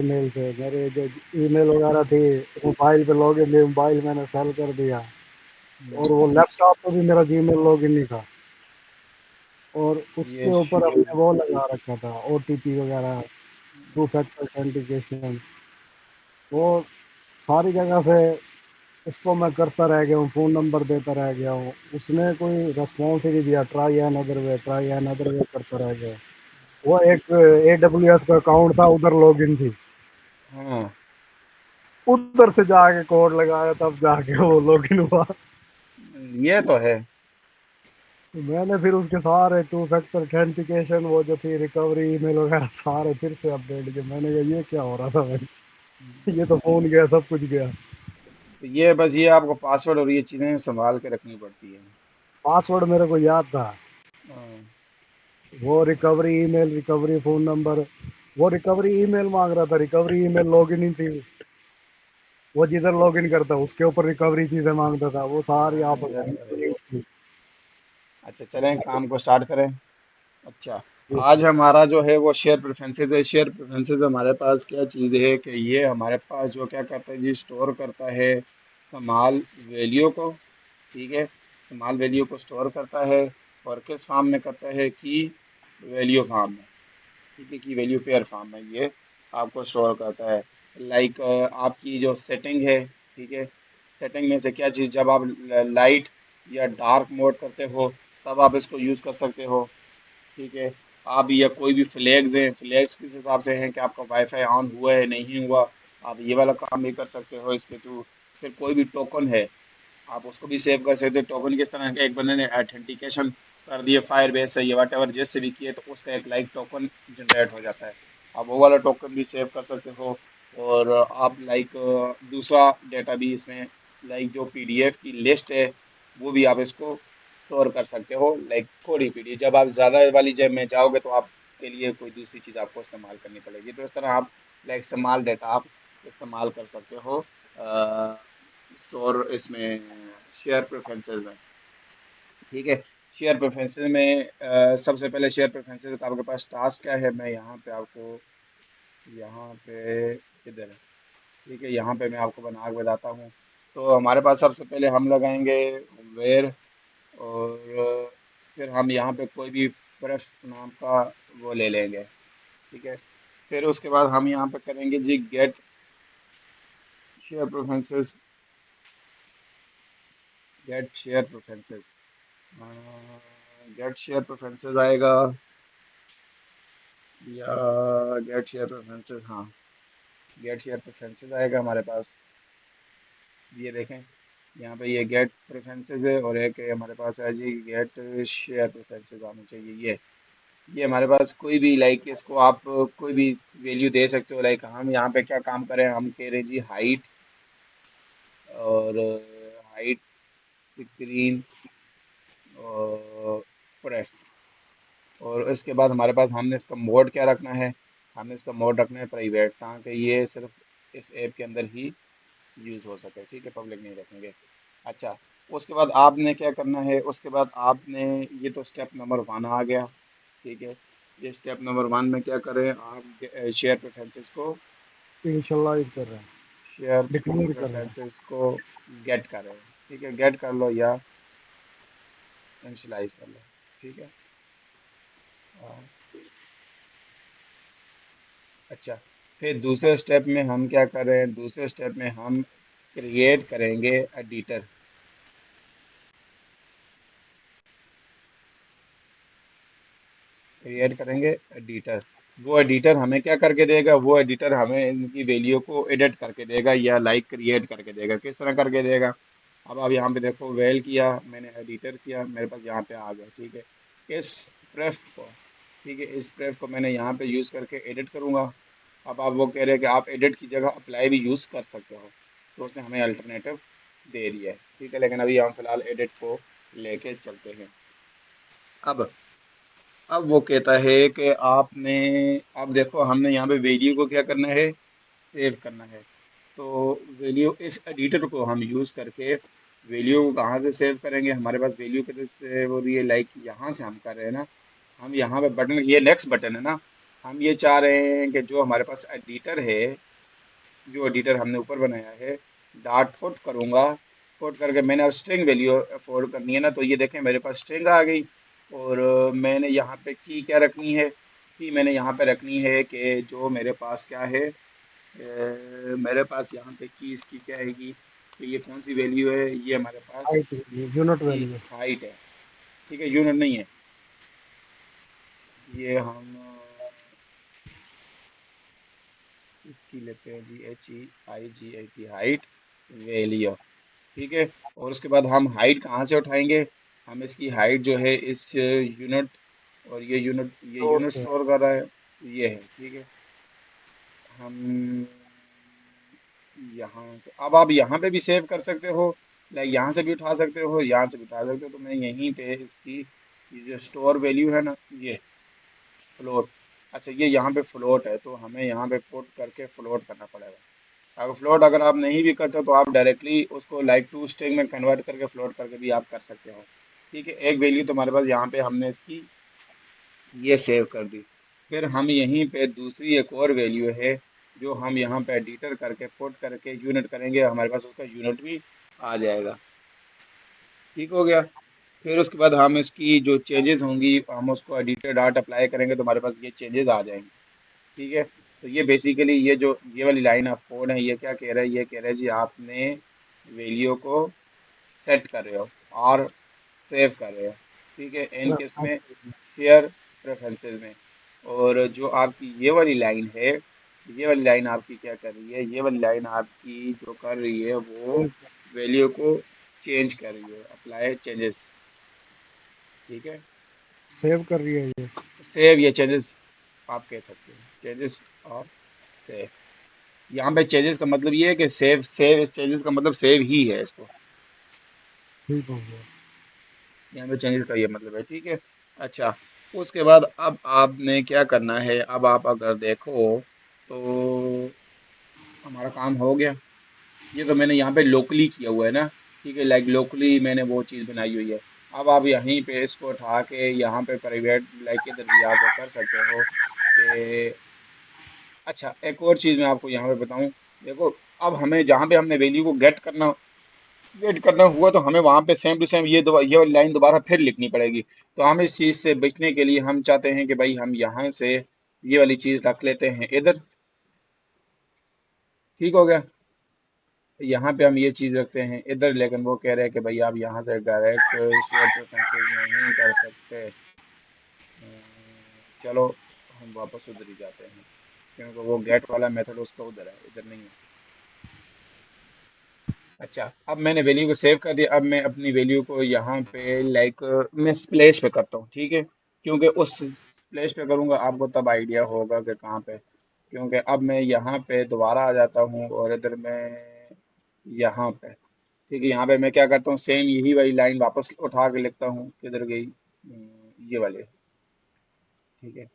Email से मेरे जो ईमेल वगैरह थी मोबाइल पे लॉगिन थी, मोबाइल मैंने सेल कर दिया। और वो लैपटॉप पे भी मेरा जीमेल लॉगिन नहीं था। और उसके ये ऊपर हमने वो लगा रखा था ओटीपी वगैरह, टू फैक्टर ऑथेंटिकेशन। वो सारी जगह से उसको मैं करता रह गया हूँ, फ़ोन नंबर देता रह गया हूँ। उसने कोई रिस्पॉन्स ही नहीं दिया, try another way, try another way करता रह गया। वो एक एडब्ल्यूएस का अकाउंट था, उधर लॉगिन थी। हाँ, उधर से जाके कोड लगाया तब जाके वो लॉगिन हुआ। ये तो है। मैंने फिर उसके सारे टू फैक्टर ऑथेंटिकेशन वो जो थी रिकवरी ईमेल वगैरह सारे फिर से अपडेट किए। मैंने कहा ये क्या हो रहा था भाई, ये तो फोन गया, सब कुछ गया। तो ये बस ये आपको पासवर्ड और ये चीज़ें संभाल के रखनी पड़ती है। पासवर्ड मेरे को याद था। हाँ, वो recovery email, recovery phone number, वो रिकवरी ईमेल मांग रहा था, रिकवरी ईमेल लॉगिन ही थी। वो जिधर लॉगिन करता उसके ऊपर रिकवरी चीजें मांगता था, वो सारी हाँ, आपस ये तो है। में थी। अच्छा, चलें काम को स्टार्ट करें। अच्छा, आज हमारा जो है वो शेयर प्रेफरेंसेस है। शेयर प्रेफरेंसेस हमारे पास क्या चीज़ है कि ये हमारे पास जो क्या करता है जी, स्टोर करता है स्मॉल वैल्यू को। ठीक है, स्मॉल वैल्यू को स्टोर करता है। और किस फॉर्म में करता है कि वैल्यू फॉर्म में। ठीक है, कि वैल्यू पेयर फॉर्म में ये आपको स्टोर करता है। लाइक आपकी जो सेटिंग है, ठीक है, सेटिंग में से क्या चीज़ जब आप लाइट या डार्क मोड करते हो तब आप इसको यूज़ कर सकते हो। ठीक है, आप या कोई भी फ्लैग्स हैं, फ्लैग्स किस हिसाब से हैं कि आपका वाईफाई ऑन हुआ है नहीं हुआ, आप ये वाला काम भी कर सकते हो इसके थ्रू। फिर कोई भी टोकन है, आप उसको भी सेव कर सकते हो। टोकन किस तरह के, एक बंदे ने ऑथेंटिकेशन कर दिए फायर बेस से, ये वट एवर जिससे भी किए, तो उसका एक लाइक टोकन जनरेट हो जाता है। आप वो वाला टोकन भी सेव कर सकते हो। और आप लाइक दूसरा डेटा भी इसमें, लाइक जो पीडीएफ की लिस्ट है वो भी आप इसको स्टोर कर सकते हो। लाइक थोड़ी पीडीएफ, जब आप ज़्यादा वाली जब में जाओगे तो आपके लिए कोई दूसरी चीज़ आपको इस्तेमाल करनी पड़ेगी। तो इस तरह आप लाइक स्मॉल डेटा आप इस्तेमाल कर सकते हो स्टोर इसमें शेयर प्रेफरेंसेस में। ठीक है, शेयर प्रेफरेंसेस में सबसे पहले शेयर प्रेफरेंसेस का आपके पास टास्क क्या है, मैं यहाँ पे आपको, यहाँ पे इधर है। ठीक है, यहाँ पे मैं आपको बना के बताता हूँ। तो हमारे पास सबसे पहले हम लगाएंगे वेयर। और फिर हम यहाँ पे कोई भी प्रेफ नाम का वो ले लेंगे। ठीक है, फिर उसके बाद हम यहाँ पे करेंगे जी get share preferences. Get share preferences, get share preferences आएगा, या गेट शेयर प्रेफरेंसेस, हाँ, गेट शेयर प्रेफरेंसेस आएगा हमारे पास। ये देखें, यहाँ पे ये गेट प्रेफरेंसेस है, और एक है हमारे पास है जी गेट शेयर प्रेफरेंसेस आना चाहिए। ये हमारे पास कोई भी लाइक इसको आप कोई भी वैल्यू दे सकते हो। लाइक हम यहाँ पे क्या काम करें, हम कह रहे हैं जी हाइट, और हाइट, स्क्रीन, और प्रेस। और इसके बाद हमारे पास हमने इसका मोड क्या रखना है, हमने इसका मोड रखना है प्राइवेट, ताकि ये सिर्फ इस ऐप के अंदर ही यूज़ हो सके। ठीक है, पब्लिक नहीं रखेंगे। अच्छा, उसके बाद आपने क्या करना है, उसके बाद आपने, ये तो स्टेप नंबर 1 आ गया। ठीक है, ये स्टेप नंबर 1 में क्या करें, आप शेयर प्रेफरेंसेस को, इनिशियलाइज कर रहे हैं, शेयर डिक्लेयर कर रहे हैं। प्रेफरेंसेस को गेट करें। ठीक है, गेट कर लो या इनिशियलाइज कर लो। ठीक है, हाँ। अच्छा, फिर दूसरे स्टेप में हम क्या करें, दूसरे स्टेप में हम क्रिएट करेंगे एडिटर। क्रिएट करेंगे एडिटर। वो एडिटर हमें क्या करके देगा, वो एडिटर हमें इनकी वैल्यू को एडिट करके देगा, या लाइक क्रिएट करके देगा। किस तरह करके देगा, अब आप यहाँ पे देखो, वेल किया मैंने, एडिटर किया, मेरे पास यहाँ पे आ गया। ठीक है, इस प्रेफ को, ठीक है, इस प्रेफ को मैंने यहाँ पे यूज़ करके एडिट करूँगा। अब आप वो कह रहे हैं कि आप एडिट की जगह अप्लाई भी यूज़ कर सकते हो, तो उसने हमें अल्टरनेटिव दे दिया है। ठीक है, लेकिन अभी हम फिलहाल एडिट को लेके चलते हैं। अब अब वो कहता है कि आपने, अब देखो हमने यहाँ पे वैल्यू को क्या करना है, सेव करना है। तो वैल्यू, इस एडिटर को हम यूज़ करके वैल्यू को कहाँ से सेव करेंगे, हमारे पास वैल्यू किधर से हो रही है, लाइक यहाँ से हम कर रहे हैं ना। हम यहाँ पे बटन, ये नेक्स्ट बटन है ना, हम ये चाह रहे हैं कि जो हमारे पास एडिटर है, जो एडिटर हमने ऊपर बनाया है, डॉट पुट करूँगा। पुट करके मैंने अब स्ट्रिंग वैल्यू अफोर्ड करनी है ना, तो ये देखें मेरे पास स्ट्रिंग आ गई। और मैंने यहाँ पे की क्या रखनी है, कि मैंने यहाँ पे रखनी है कि जो मेरे पास क्या है, मेरे पास यहाँ पे की इसकी क्या आएगी, कि ये कौन सी वैल्यू है, ये हमारे पास हाइट वैल्यू, यूनिट इसकी वैल्यू। हाइट है। ठीक है, यूनिट नहीं है। ये हम इसकी लेते हैं जी, HEIGHT, हाइट वैल्यू। ठीक है। और उसके बाद हम हाइट कहाँ से उठाएंगे, हम इसकी हाइट जो है इस यूनिट, और ये फ्लोट यूनिट से। स्टोर कर रहा है, ये है। ठीक है। हम यहाँ से, अब आप यहाँ पे भी सेव कर सकते हो, लाइक यहाँ से भी उठा सकते हो, यहाँ से भी उठा सकते हो। तो मैं यहीं पे इसकी ये जो स्टोर वैल्यू है ना, ये फ्लोट, अच्छा ये यहाँ पे फ्लोट है, तो हमें यहाँ पे पुट करके फ्लोट करना पड़ेगा। अगर फ्लोट अगर आप नहीं भी करते हो तो आप डायरेक्टली उसको लाइक टू स्ट्रिंग में कन्वर्ट करके फ्लोट करके भी आप कर सकते हो। ठीक है, एक वैल्यू तो हमारे पास यहाँ पे हमने इसकी ये सेव कर दी। फिर हम यहीं पे दूसरी एक और वैल्यू है, जो हम यहाँ पे एडिटर करके पुट करके यूनिट करेंगे, हमारे पास उसका यूनिट भी आ जाएगा। ठीक हो गया। फिर उसके बाद हम इसकी जो चेंजेस होंगी, हम उसको एडिटर डॉट अप्लाई करेंगे तो हमारे पास ये चेंजेस आ जाएंगे। ठीक है। तो ये बेसिकली ये जो ये वाली लाइन ऑफ कोड है, ये क्या कह रहा है, ये कह रहा है जी आपने वैल्यू को सेट कर रहे हो और सेव कर रहे हो। ठीक है, इन किस में, शेयर प्रेफरेंसेस में। और जो आपकी ये वाली लाइन है, ये वाली लाइन आपकी क्या कर रही है, ये वाली लाइन आपकी जो कर रही है वो सेव वैल्यू को चेंज कर रही है, अप्लाई चेंजेस। ठीक है। सेव कर रही है ये। सेव या चेंजेस आप कह सकते हो, चेंजेस और सेव। यहाँ पे चेंजेस का मतलब ये है कि सेव, सेव इस चेंजेस का मतलब सेव ही है इसको। ठीक हो गया। यहाँ पे चेंजेस का ये मतलब है। ठीक है। अच्छा, उसके बाद अब आपने क्या करना है, अब आप अगर देखो तो हमारा काम हो गया। ये तो मैंने यहाँ पे लोकली किया हुआ है ना। ठीक है, लाइक लोकली मैंने वो चीज़ बनाई हुई है। अब आप यहीं पे इसको उठा के यहाँ पे प्राइवेट लाइक इधर भी आप कर सकते हो कि, अच्छा एक और चीज़ मैं आपको यहाँ पे बताऊँ। देखो, अब हमें जहाँ पे हमने वैल्यू को गेट करना हुआ, तो हमें वहाँ पे सेम टू सेम ये वाली लाइन दोबारा फिर लिखनी पड़ेगी। तो हम इस चीज़ से बचने के लिए हम चाहते हैं कि भाई हम यहाँ से ये वाली चीज़ रख लेते हैं इधर। ठीक हो गया। यहाँ पे हम ये चीज़ रखते हैं इधर, लेकिन वो कह रहे हैं कि भाई आप यहाँ से डायरेक्ट शेयर प्रेफरेंसेस नहीं कर सकते। चलो हम वापस उधर ही जाते हैं, क्योंकि वो गेट वाला मेथड उसका उधर है, इधर नहीं है। अच्छा, अब मैंने वैल्यू को सेव कर दिया। अब मैं अपनी वैल्यू को यहाँ पे लाइक मैं स्प्लैश पे करता हूँ। ठीक है, क्योंकि उस स्प्लैश पे करूँगा आपको तब आइडिया होगा कि कहाँ पे। क्योंकि अब मैं यहाँ पे दोबारा आ जाता हूँ और इधर मैं यहाँ पे, ठीक है, यहाँ पे मैं क्या करता हूँ, सेम यही वाली लाइन वापस उठा के लिखता हूँ, किधर गई, ये वाले। ठीक है,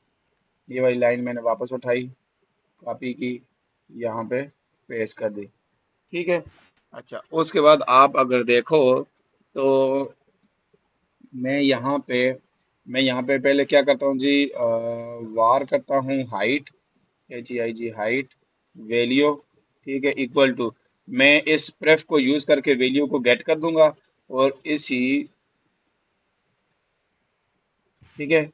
ये वाली लाइन मैंने वापस उठाई, कॉपी की, यहाँ पे पेस्ट कर दी। ठीक है। अच्छा, उसके बाद आप अगर देखो तो मैं यहाँ पे मैं यहाँ पे पहले क्या करता हूँ जी, वार करता हूँ हाइट, HEIG हाइट वैल्यू। ठीक है, इक्वल टू, मैं इस प्रेफ को यूज करके वैल्यू को गेट कर दूंगा। और इसी, ठीक है,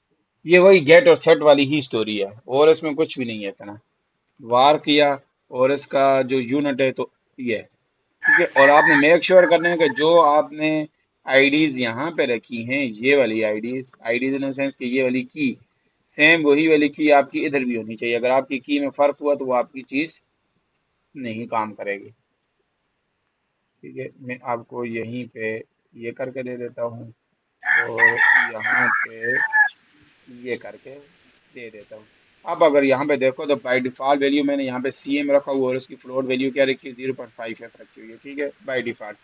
ये वही गेट और सेट वाली ही स्टोरी है, और इसमें कुछ भी नहीं है इतना। वार किया, और इसका जो यूनिट है तो ये है। ठीक है, और आपने मेक श्योर करना है कि जो आपने आईडीज यहाँ पे रखी हैं, ये वाली आईडीज, आईडीज इन सेंस कि ये वाली की, सेम वही वाली की आपकी इधर भी होनी चाहिए। अगर आपकी की में फर्क हुआ तो वो आपकी चीज नहीं काम करेगी। ठीक है, मैं आपको यहीं पे ये करके दे देता हूँ, और यहाँ पे ये करके दे देता हूँ। अब अगर यहाँ पे देखो तो बाय डिफॉल्ट वैल्यू मैंने यहाँ पे CM रखा हुआ है, और उसकी फ्लोट वैल्यू क्या रखी है, 0.5F रखी हुई है। ठीक है, बाय डिफॉल्ट।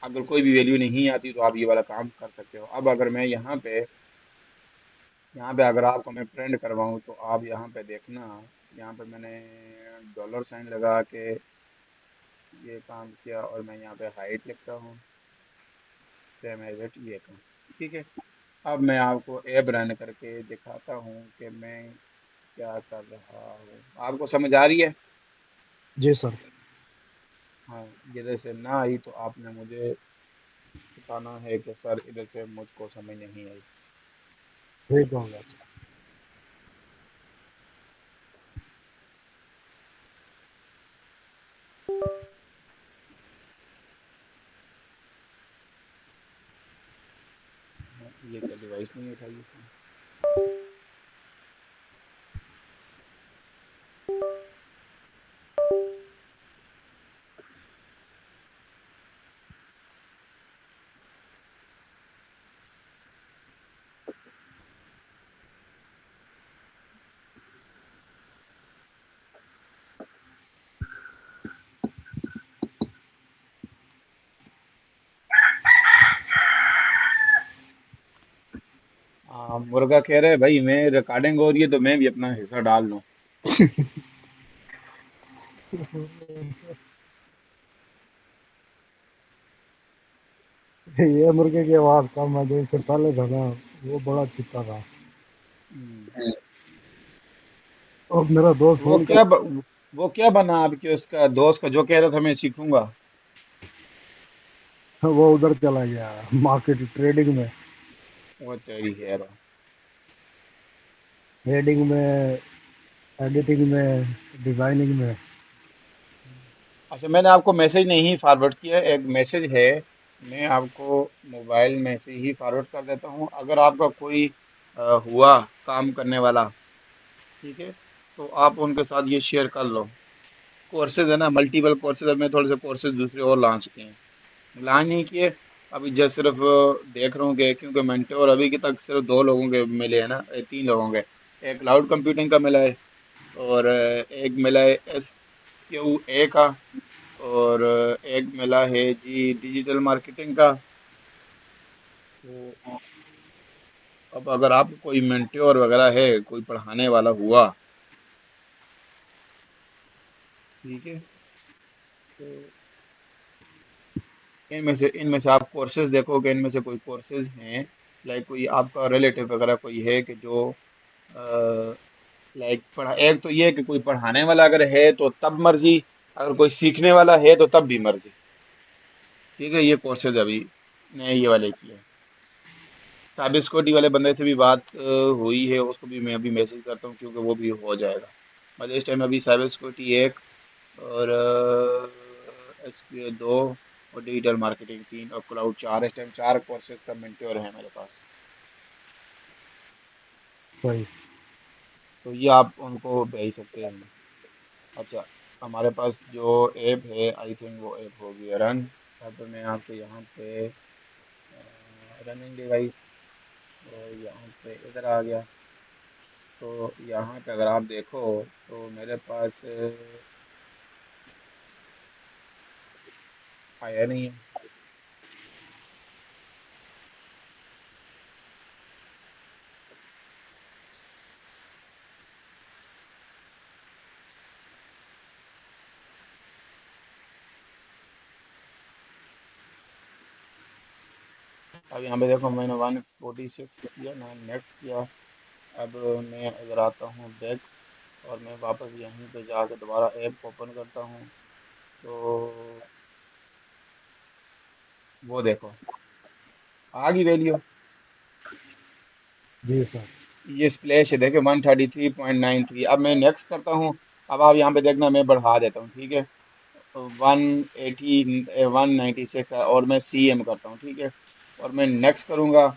अगर कोई भी वैल्यू नहीं आती तो आप ये वाला काम कर सकते हो। अब अगर मैं यहाँ पे अगर आपको मैं प्रिंट करवाऊँ तो आप यहाँ पे देखना, यहाँ पे मैंने डॉलर साइन लगा के ये काम किया, और मैं यहाँ पे हाइट लिखता हूँ, सेम एज इट ये काम। ठीक है। अब मैं आपको ऐप रन करके दिखाता हूँ कि मैं क्या कर रहा हूँ, आपको समझ आ रही है? जी सर। हाँ, इधर से ना आई तो आपने मुझे बताना है कि सर इधर से मुझको समझ नहीं आई। ठीक होगा सर। हाँ, ये क्या डिवाइस नहीं उठाई इसने? मुर्गा कह रहे भाई मैं रिकॉर्डिंग हो रही है तो मैं भी अपना हिस्सा डाल लूँ। ये मुर्गे की आवाज कम है, जो इससे पहले था ना, वो बड़ा चीखता था। हम्म, और मेरा दोस्त तो फोन कर। वो क्या बना आपके उसका दोस्त का जो कह रहा था मैं सीखूंगा? वो उधर चला गया मार्केट ट्रेडिंग में। वो तेरी है। ट्रेडिंग में, एडिटिंग में, डिजाइनिंग में। अच्छा, मैंने आपको मैसेज नहीं फॉरवर्ड किया, एक मैसेज है, मैं आपको मोबाइल में से ही फॉरवर्ड कर देता हूँ। अगर आपका कोई हुआ काम करने वाला, ठीक है, तो आप उनके साथ ये शेयर कर लो। कोर्सेज है ना, मल्टीपल कोर्सेज, अब मैं थोड़े से कोर्सेज दूसरे और लॉन्च किए हैं, लॉन्च नहीं किए अभी, जस्ट सिर्फ देख रहा हूँ कि क्योंकि मेंटोर अभी के तक सिर्फ दो लोगों के मिले हैं ना, तीन लोगों के। एक क्लाउड कंप्यूटिंग का मिला है, और एक मिला है SQA का, और एक मिला है जी डिजिटल मार्केटिंग का। तो अब अगर आपको कोई मेंटोर वगैरह है, कोई पढ़ाने वाला हुआ, ठीक है, तो इनमें से आप कोर्सेज देखोगे, इनमें से कोई कोर्सेज हैं, लाइक कोई आपका रिलेटिव वगैरह कोई है कि जो लाइक पढ़ा, एक तो ये है कि कोई पढ़ाने वाला अगर है तो तब मर्जी, अगर कोई सीखने वाला है तो तब भी मर्जी। ठीक है, ये कोर्सेज अभी नए ये वाले किए हैं। साइबर सिक्योरिटी वाले बंदे से भी बात हुई है, उसको भी मैं अभी मैसेज करता हूँ क्योंकि वो भी हो जाएगा। मतलब इस टाइम अभी साइबर सिक्योरिटी एक, और SQA दो, और डिजिटल मार्केटिंग तीन, और क्लाउड चार, इस टाइम चार कोर्सेज का मेंटोर है मेरे पास। सही। तो ये आप उनको भेज सकते हैं। अच्छा, हमारे पास जो ऐप है, आई थिंक वो ऐप होगी रन। अब मैं आपको यहाँ पे रनिंग डिवाइस, और यहाँ पे इधर आ गया। तो यहाँ पे अगर आप देखो तो मेरे पास आया नहीं है। अब यहाँ पे देखो, मैंने 146 किया ना, नेक्स्ट किया। अब मैं इधर आता हूँ बैक, और मैं वापस यहीं पे जाके दोबारा ऐप ओपन करता हूँ। तो वो देखो, आ गई वैल्यू। जी सर। ये स्प्लैश है, देखे 133.93। अब मैं नेक्स्ट करता हूँ। अब आप यहाँ पे देखना, मैं बढ़ा देता हूँ, ठीक है, 196 है, और मैं CM करता हूँ, ठीक है, और मैं नेक्स्ट करूँगा।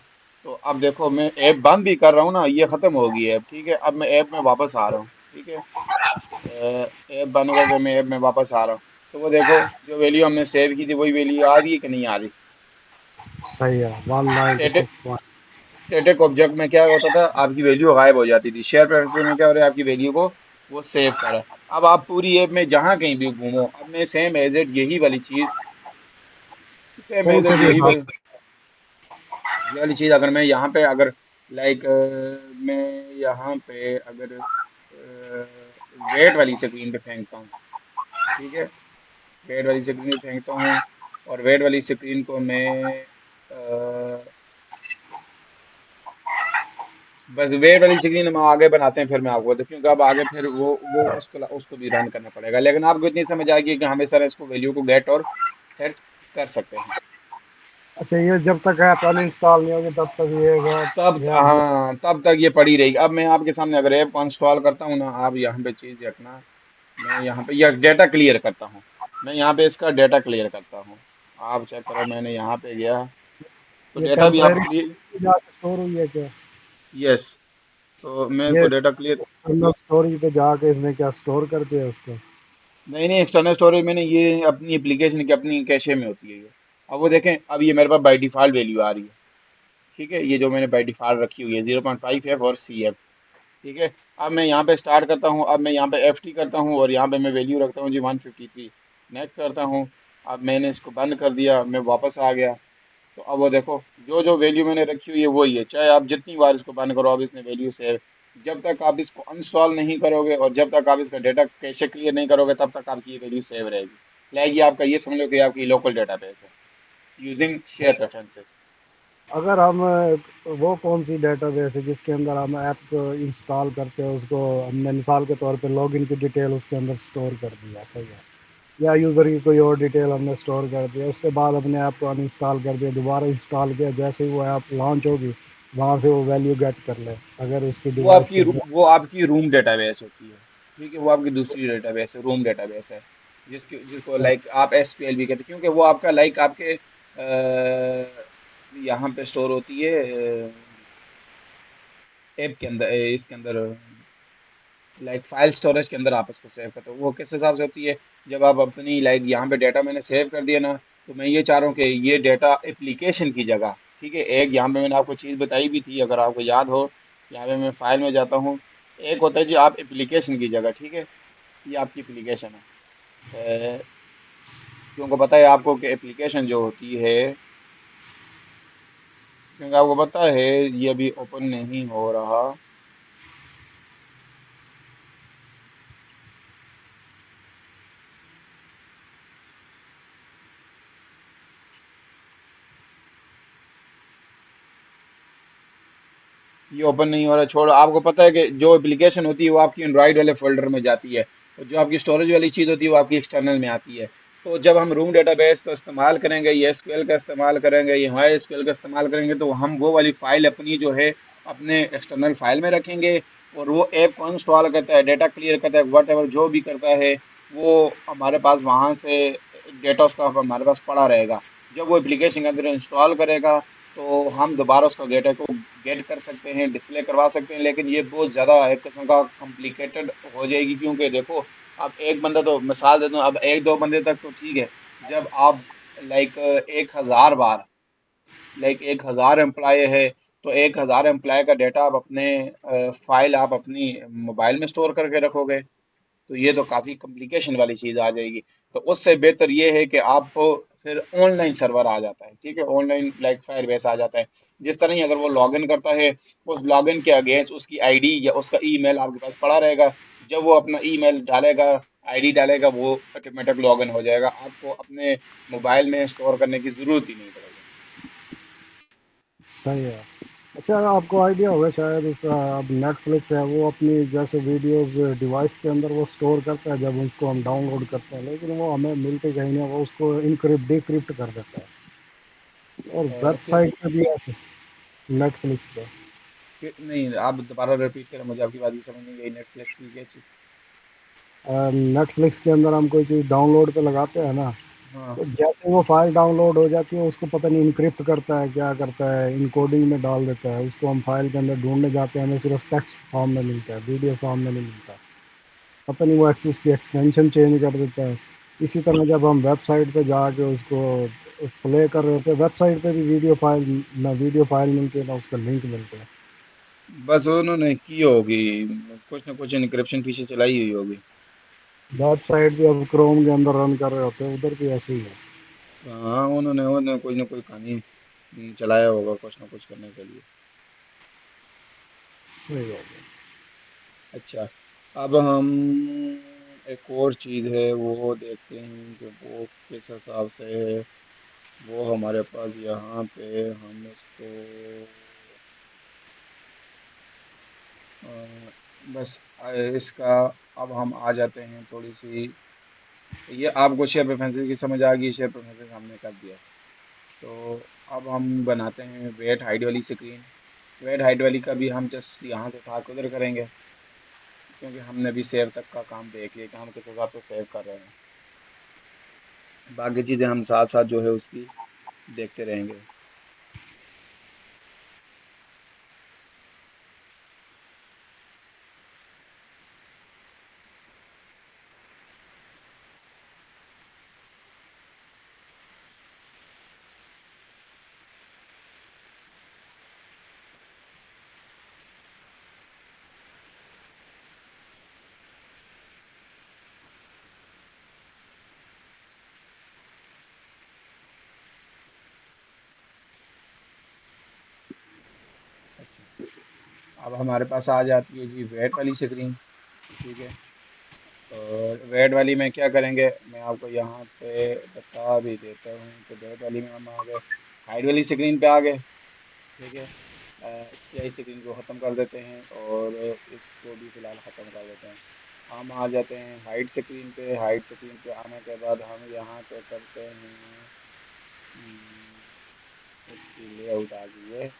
तो अब देखो, मैं ऐप बंद भी कर रहा हूँ ना, ये ख़त्म हो गई ऐप, ठीक है। अब मैं ऐप में वापस आ रहा हूँ, ठीक है, ऐप बंद करके मैं ऐप में वापस आ रहा हूँ। तो वो देखो, जो वैल्यू हमने सेव की थी वही वैल्यू आ रही है कि नहीं आ रही? सही है। One ninety static six point static object में क्या होता था, आपकी वैल्यू गायब हो जाती थी। शेयर प्रेफरेंस में क्या हो रहा है, आपकी वैल्यू को वो सेव कर रहा है। अब आप पूरी ऐप में जहाँ कहीं भी घूमो, अब मैं सेम एज इट यही वाली चीज़, सेम कहीं एज से इट भी यही उठा वाली, सकते। ये वाली चीज़ अगर मैं यहाँ पे अगर लाइक मैं यहाँ पे अगर वेट वाली स्क्रीन पे फेंकता हूँ, ठीक है, वेट वाली स्क्रीन पे फेंकता हूँ, और वेट वाली स्क्रीन को मैं बस वेट वाली स्क्रीन हम आगे बनाते हैं, फिर मैं आपको क्योंकि अब आगे फिर वो उसको उसको भी रन करना पड़ेगा, लेकिन आपको इतनी समझ आएगी कि हमें सर इसको वैल्यू को गेट और सेट कर सकते हैं। अच्छा, ये जब तक ऐप अनइंस्टॉल नहीं होगी तब तक तब ये ऐप हाँ, तब तक ये पड़ी रहेगी। अब मैं आपके सामने अगर ऐप को इंस्टॉल करता हूँ ना, आप यहाँ पे चीज रखना, मैं यहाँ पे यह डेटा क्लियर करता हूँ, मैं यहाँ पे इसका डेटा क्लियर करता हूँ। आप चेक करो, मैंने यहाँ पे गया तो ये डेटा भी आप टेम्परेरी क्लियर। जाके स्टोर हुई है क्या? यस, तो मैं ये इसको डेटा क्लियर। एक्सटर्नल स्टोरेज पे जाके इसने क्या स्टोर कर दिया उसको? नहीं नहीं, एक्सटर्नल स्टोरेज में नहीं, ये अपनी एप्लीकेशन की अपनी कैशे में होती है ये। अब वो देखें, अब ये मेरे पास बाई डिफ़ॉल्ट वैल्यू आ रही है। ठीक है, ये जो मैंने बाई डिफ़ॉल्ट रखी हुई है 0.5 F और CF। ठीक है, अब मैं यहाँ पे स्टार्ट करता हूँ, अब मैं यहाँ पे FT करता हूँ और यहाँ पे मैं वैल्यू रखता हूँ जी 153। नेक्स्ट करता हूँ। अब मैंने इसको बंद कर दिया, मैं वापस आ गया। तो अब वो देखो, जो जो वैल्यू मैंने रखी हुई है वही है, चाहे आप जितनी बार इसको बंद करो, अब इसने वैल्यू सेव। जब तक आप इसको अनइंस्टॉल नहीं करोगे और जब तक आप इसका डेटा कैशे क्लियर नहीं करोगे, तब तक आपकी ये वैल्यू सेव रहेगी। रहेगी, आपका ये समझ लो कि आपकी लोकल डेटाबेस है यूजिंग शेयर प्रेफरेंसेस। अगर हम वो कौन सी डेटाबेस है जिसके अंदर हम ऐप को इंस्टॉल करते हैं, उसको हमने मिसाल के तौर पे लॉगिन की डिटेल उसके अंदर स्टोर कर दिया, सही है, या यूज़र की कोई और डिटेल हमने स्टोर कर दिया, उसके बाद अपने ऐप को अनइंस्टॉल कर दिया, दोबारा इंस्टॉल किया, जैसे ही वो ऐप लॉन्च होगी वहाँ से वो वैल्यू गेट कर ले, अगर उसकी डिवाइस के अंदर। वो आपकी रूम डेटाबेस होती है। ठीक है, वो आपकी दूसरी डेटाबेस है, रूम डेटाबेस है। जिसको लाइक आप SQL भी कहते हैं, क्योंकि वो आपका लाइक आपके यहाँ पे स्टोर होती है ऐप के अंदर, इसके अंदर लाइक फाइल स्टोरेज के अंदर आप उसको सेव करते हो। वो किस हिसाब से होती है, जब आप अपनी लाइक यहाँ पे डाटा मैंने सेव कर दिया ना, तो मैं ये चाह रहा हूँ कि ये डाटा एप्लीकेशन की जगह। ठीक है, एक यहाँ पे मैंने आपको चीज़ बताई भी थी, अगर आपको याद हो। यहाँ पे मैं फाइल में जाता हूँ, एक होता है जी आप एप्लीकेशन की जगह। ठीक है, ये आपकी एप्लीकेशन है। क्योंकि पता है आपको कि एप्लीकेशन जो होती है, क्योंकि आपको पता है ये अभी ओपन नहीं हो रहा। ये ओपन नहीं हो रहा, छोड़ो। आपको पता है कि जो एप्लीकेशन होती है वो आपकी एंड्रॉइड वाले फोल्डर में जाती है, और जो आपकी स्टोरेज वाली चीज़ होती है वो आपकी एक्सटर्नल में आती है। तो जब हम रूम डेटाबेस का इस्तेमाल करेंगे, ये SQL का इस्तेमाल करेंगे, ये हमारे SQL का इस्तेमाल करेंगे, तो हम वो वाली फाइल अपनी जो है अपने एक्सटर्नल फाइल में रखेंगे। और वो ऐप को इंस्टॉल करता है, डेटा क्लियर करता है, वट एवर जो भी करता है, वो हमारे पास वहाँ से डेटा उसका हमारे पास पड़ा रहेगा। जब वो एप्लीकेशन के अंदर इंस्टॉल करेगा, तो हम दोबारा उसका डेटा को गेट कर सकते हैं, डिस्प्ले करवा सकते हैं। लेकिन ये बहुत ज़्यादा एक किस्म का कॉम्प्लिकेटेड हो जाएगी, क्योंकि देखो, अब एक बंदा, तो मिसाल देता हूँ, अब एक दो बंदे तक तो ठीक है। जब आप लाइक 1,000 बार, लाइक 1,000 एम्प्लॉय है, तो 1,000 एम्प्लॉय का डेटा आप अपने फाइल आप अपनी मोबाइल में स्टोर करके रखोगे, तो ये तो काफ़ी कॉम्प्लिकेशन वाली चीज़ आ जाएगी। तो उससे बेहतर ये है कि आप फिर ऑनलाइन सर्वर आ जाता है। ठीक है, ऑनलाइन लाइक फायर बेस आ जाता है। जिस तरह ही अगर वो लॉगिन करता है, उस लॉगिन के अगेंस्ट उसकी आईडी या उसका ईमेल आपके पास पड़ा रहेगा। जब वो अपना ईमेल डालेगा, आईडी डालेगा, वो ऑटोमेटिक लॉगिन हो जाएगा, आपको अपने मोबाइल में स्टोर करने की ज़रूरत ही नहीं पड़ेगी। सही है। अच्छा, आपको आइडिया होगा शायद उसका, अब नेटफ्लिक्स है वो अपनी जैसे वीडियोस डिवाइस के अंदर वो स्टोर करता है जब उसको हम डाउनलोड करते हैं, लेकिन वो हमें मिलते कहीं नहीं, वो उसको इनक्रिप्ट डिक्रिप्ट कर देता है। और किस वेबसाइट पे भी ऐसे, नेटफ्लिक्स पे। नहीं, आप दोबारा रिपीट करें, मुझे आपकी बात की समझ नहीं गई। नेटफ्लिक्स की क्या चीज़? नेटफ्लिक्स के अंदर हम कोई चीज़ डाउनलोड पे लगाते हैं ना, हाँ। तो जैसे वो फाइल डाउनलोड हो जाती है उसको पता नहीं इनक्रिप्ट करता है क्या करता है, इनकोडिंग में डाल देता है, उसको हम फाइल के अंदर ढूंढने जाते हैं, हमें सिर्फ टेक्स्ट फॉर्म में मिलता है, वीडियो फॉर्म में नहीं मिलता। पता नहीं वो उसकी एक्सटेंशन चेंज कर देता है। इसी तरह जब हम वेबसाइट पे जाके उसको प्ले कर रहे थे, वेबसाइट पे भी वीडियो फाइल, ना वीडियो फाइल मिलती है ना उसका लिंक मिलता है। बस उन्होंने की होगी, कुछ ना कुछ इनक्रिप्शन फीचर चलाई हुई होगी। वेबसाइट भी अब क्रोम के अंदर रन कर रहे होते हैं, उधर भी ऐसे ही है। हाँ, उन्होंने उन्होंने कोई ना कोई कहानी चलाया होगा कुछ ना कुछ करने के लिए। सही है। अच्छा, अब हम एक और चीज़ है वो देखते हैं कि वो किस हिसाब से है। वो हमारे पास यहाँ पे हम उसको बस इसका अब हम आ जाते हैं थोड़ी सी, ये आपको शेयर प्रेफरेंसेस की समझ आ गई, शेयर प्रेफरेंसेस हमने कर दिया। तो अब हम बनाते हैं वेट हाइट वाली स्क्रीन। वेट हाइट वाली का भी हम जस्ट यहाँ से उठा के उधर करेंगे, क्योंकि हमने भी सेव तक का काम देख लिया कि हम किस हिसाब से सेव कर रहे हैं। बाकी चीज़ें हम साथ साथ जो है उसकी देखते रहेंगे। अच्छा, अब हमारे पास आ जाती है जी वेट वाली स्क्रीन। ठीक है, और वेट वाली में क्या करेंगे, मैं आपको यहाँ पे बता भी देता हूँ कि वेट वाली में हम आ गए, हाइट वाली स्क्रीन पे आ गए। ठीक है, स्प्लिट स्क्रीन को ख़त्म कर देते हैं और इसको भी फ़िलहाल ख़त्म कर देते हैं। हम आ जाते हैं हाइट स्क्रीन पे। हाइट स्क्रीन पे आने के बाद हम यहाँ पे करते हैं, इसकी लेआउट आ गई है,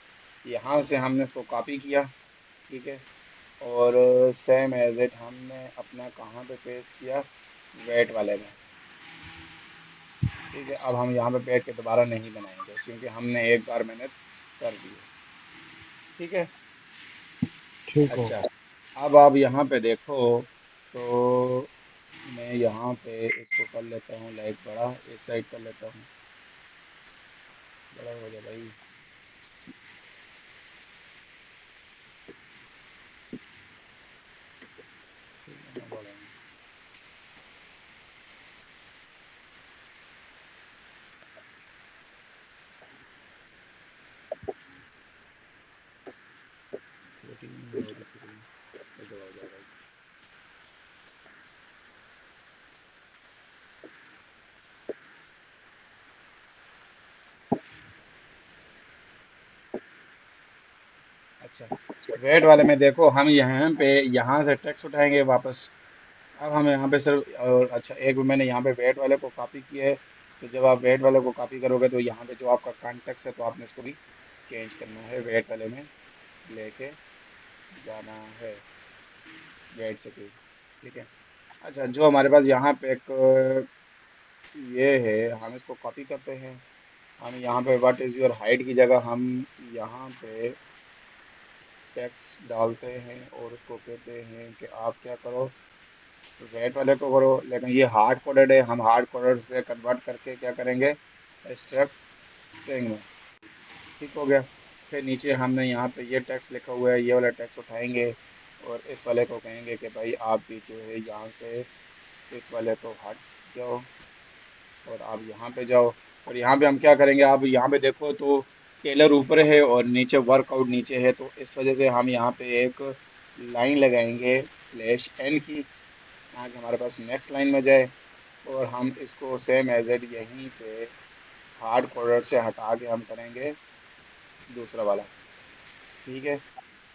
यहाँ से हमने इसको कॉपी किया। ठीक है, और सेम एज इट हमने अपना कहाँ पे पेस्ट किया, वेट वाले में। ठीक है, अब हम यहाँ पे बैठ के दोबारा नहीं बनाएंगे, क्योंकि हमने एक बार मेहनत कर दी है। ठीक है, ठीक हो। अच्छा, अब आप यहाँ पे देखो, तो मैं यहाँ पे इसको कर लेता हूँ लाइक बड़ा, इस साइड कर लेता हूँ, बड़ा हो जा भाई। कितना बड़ा है? छोटी नहीं हो रही स्क्रीन, ये बड़ा हो जा भाई। अच्छा, वेट वाले में देखो, हम यहाँ पे यहाँ से टेक्स्ट उठाएंगे वापस। अब हम यहाँ पे सिर्फ, और अच्छा एक मैंने यहाँ पे वेट वाले को कॉपी किया है, तो जब आप वेट वाले को कॉपी करोगे तो यहाँ पे जो आपका कॉन्टेक्स्ट है, तो आपने इसको भी चेंज करना है, वेट वाले में लेके जाना है, वेट से भी। ठीक है, अच्छा, जो हमारे पास यहाँ पे एक ये है, हम इसको कॉपी करते हैं। हम यहाँ पे व्हाट इज़ योर हाइट की जगह हम यहाँ पे टेक्स्ट डालते हैं और उसको कहते हैं कि आप क्या करो, वेट वाले को करो, लेकिन ये हार्ड कोडेड है, हम हार्ड कोडेड से कन्वर्ट करके क्या करेंगे, स्ट्रक्ट स्ट्रिंग में। ठीक हो गया, फिर नीचे हमने यहाँ पे ये टेक्स्ट लिखा हुआ है, ये वाला टेक्स्ट उठाएंगे और इस वाले को कहेंगे कि भाई आप भी जो है यहाँ से इस वाले को हट जाओ और आप यहाँ पे जाओ। और यहाँ पे हम क्या करेंगे, आप यहाँ पे देखो तो टेलर ऊपर है और नीचे वर्कआउट नीचे है, तो इस वजह से हम यहाँ पे एक लाइन लगाएंगे /n की, ताकि हमारे पास नेक्स्ट लाइन में जाए। और हम इसको सेम एज इट यहीं पे हार्ड कोडर से हटा के हम करेंगे दूसरा वाला। ठीक है,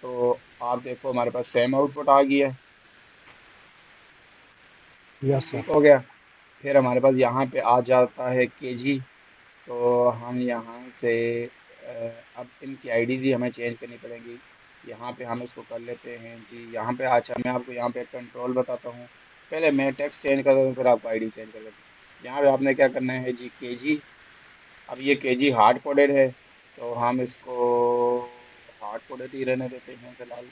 तो आप देखो हमारे पास सेम आउटपुट आ गई है। यस ठीक सर। हो गया, फिर हमारे पास यहाँ पे आ जाता है केजी। तो हम यहाँ से अब इनकी आईडी भी हमें चेंज करनी पड़ेगी। यहाँ पे हम इसको कर लेते हैं जी, यहाँ पे अच्छा मैं आपको यहाँ पे कंट्रोल बताता हूँ। पहले मैं टेक्स्ट चेंज कर देता हूँ, फिर आपको आईडी चेंज कर देता हूँ। यहाँ पे आपने क्या करना है जी, केजी। अब ये केजी हार्ड कोडेड है, तो हम इसको हार्ड कोडेड ही रहने देते हैं फिलहाल।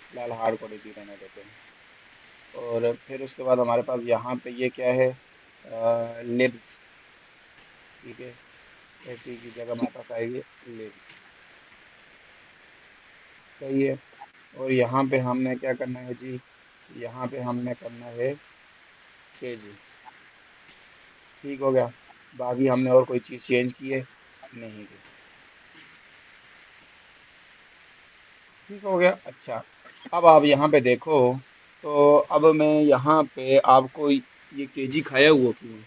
फिलहाल हार्ड कोडेड ही रहने देते हैं। और फिर उसके बाद हमारे पास यहाँ पे ये क्या है, लिब्स। ठीक है, एटी की जगह हमारे पास आएगी लिब्स। सही है, और यहाँ पे हमने क्या करना है जी, यहाँ पे हमने करना है केजी। ठीक हो गया, बाकी हमने और कोई चीज़ चेंज की है नहीं की। ठीक हो गया, अच्छा, अब आप यहाँ पे देखो, तो अब मैं यहाँ पे आपको ये केजी खाया हुआ क्यों है,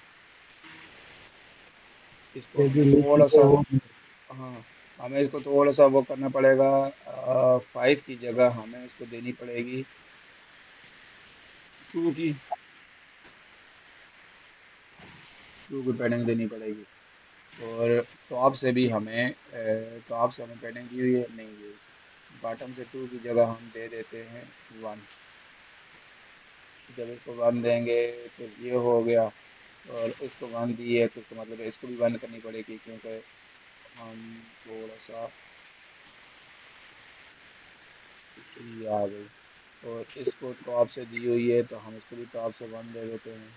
इसको ये हम जो नीचे थोड़ा से सा, वो हाँ, हमें इसको थोड़ा सा वो करना पड़ेगा, 5 की जगह हमें इसको देनी पड़ेगी 2 की, 2 की पैडिंग देनी पड़ेगी। और टॉप से भी हमें टॉप से हमें पैडिंग दी हुई है, नहीं दी हुई। बॉटम से 2 की जगह हम दे देते हैं 1। जब इसको 1 देंगे तो ये हो गया। और इसको 1 दी है तो इसका मतलब है इसको भी 1 करनी पड़ेगी, क्योंकि हम थोड़ा सा, ये आ गई। और इसको टॉप से दी हुई है तो हम इसको भी टॉप से 1 दे देते हैं।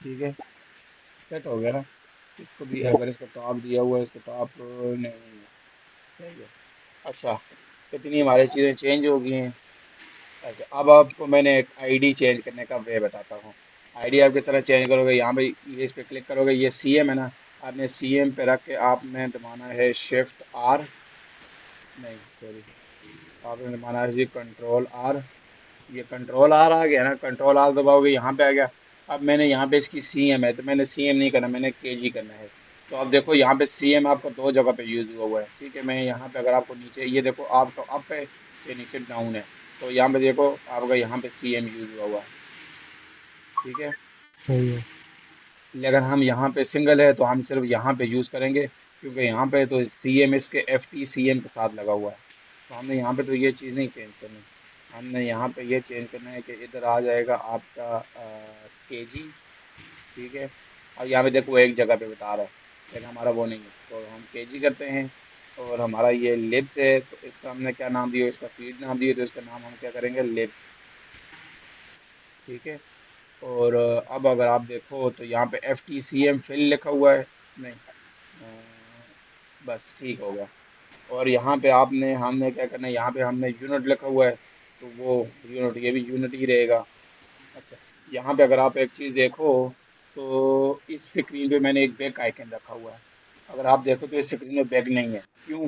ठीक है, सेट हो गया ना। इसको भी अगर इसका टॉप दिया हुआ है, इसका टॉप नहीं है, सही है। अच्छा, इतनी हमारी चीज़ें चेंज हो गई हैं। अच्छा, अब आपको मैंने एक आईडी चेंज करने का वे बताता हूँ। आईडी आप किस तरह चेंज करोगे, यहाँ पे ये इस पे क्लिक करोगे, ये सीएम है ना, आपने सीएम पे रख के आपने दबाना है शिफ्ट आर, नहीं सॉरी, आपने दबाना है जी कंट्रोल आर। ये कंट्रोल आर आ गया ना, कंट्रोल आर दबाओगे यहाँ पे आ गया। अब मैंने यहाँ पे इसकी सीएम है तो मैंने सीएम नहीं करना, मैंने केजी करना है। तो अब देखो यहाँ पे सीएम आपका दो जगह पे यूज हुआ हुआ है। ठीक है, मैं यहाँ पे अगर आपको नीचे ये देखो, आपका अप है, ये नीचे डाउन है। तो यहाँ पे देखो आपका यहाँ पे सीएम यूज हुआ हुआ है। ठीक है, सही है। लेकिन हम यहाँ पे सिंगल है तो हम सिर्फ यहाँ पे यूज करेंगे, क्योंकि यहाँ पे तो सीएम इसके एफ टी सीएम के साथ लगा हुआ है। तो हमने यहाँ पे तो ये चीज़ नहीं चेंज करनी। हमने यहाँ पे ये चेंज करना है कि इधर आ जाएगा आपका केजी। ठीक है, अब यहाँ पे देखो वो एक जगह पे बता रहा है, लेकिन हमारा वो नहीं है, तो हम केजी करते हैं। और हमारा ये लिब्स है तो इसका हमने क्या नाम दिया, इसका फीड नाम दिया, तो इसका नाम हम क्या करेंगे, लिब्स। ठीक है, और अब अगर आप देखो तो यहाँ पे F T C M fill लिखा हुआ है, नहीं, बस ठीक हो गया। और यहाँ पे आपने हमने क्या करना है, यहाँ पे हमने यूनिट लिखा हुआ है, तो वो यूनिट, ये भी यूनिट ही रहेगा। अच्छा, यहाँ पे अगर आप एक चीज़ देखो तो इस स्क्रीन पे मैंने एक बैक आइकन रखा हुआ है। अगर आप देखो तो इस स्क्रीन में बैक नहीं है, क्यों?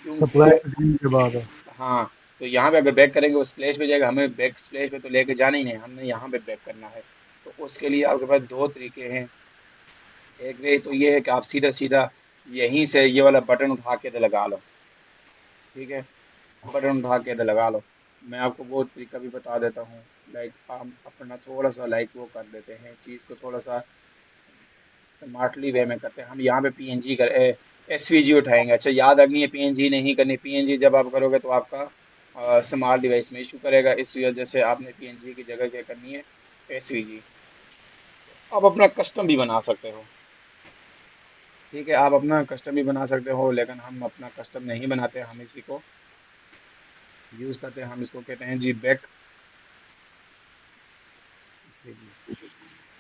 क्योंकि सप्लाई स्क्रीन के बाद है। हाँ, तो यहाँ पे अगर बैक करेंगे वो स्प्लैश पे जाएगा, हमें बैक स्प्लैश पे तो लेके जाना ही नहीं, हमने यहाँ पे बैक करना है। तो उसके लिए आपके पास दो तरीके हैं। एक वे तो ये है कि आप सीधा सीधा यहीं से ये वाला बटन उठा के इधर लगा लो। ठीक है, बटन उठा के इधर लगा लो। मैं आपको वो तरीका भी बता देता हूँ। लाइक हम अपना थोड़ा सा लाइक वो कर देते हैं, चीज़ को थोड़ा सा स्मार्टली वे में करते हैं। हम यहाँ पे पीएनजी कर एसवीजी उठाएंगे। अच्छा, याद रखनी है पीएनजी नहीं करनी, पीएनजी जब आप करोगे तो आपका स्मार्ट डिवाइस में इशू करेगा, इस वजह से आपने पीएनजी की जगह क्या करनी है, एसवीजी। आप अपना कस्टम भी बना सकते हो। ठीक है, आप अपना कस्टम भी बना सकते हो, लेकिन हम अपना कस्टम नहीं बनाते, हम इसी को यूज़ करते हैं। हम इसको कहते हैं जी बैक एसवीजी।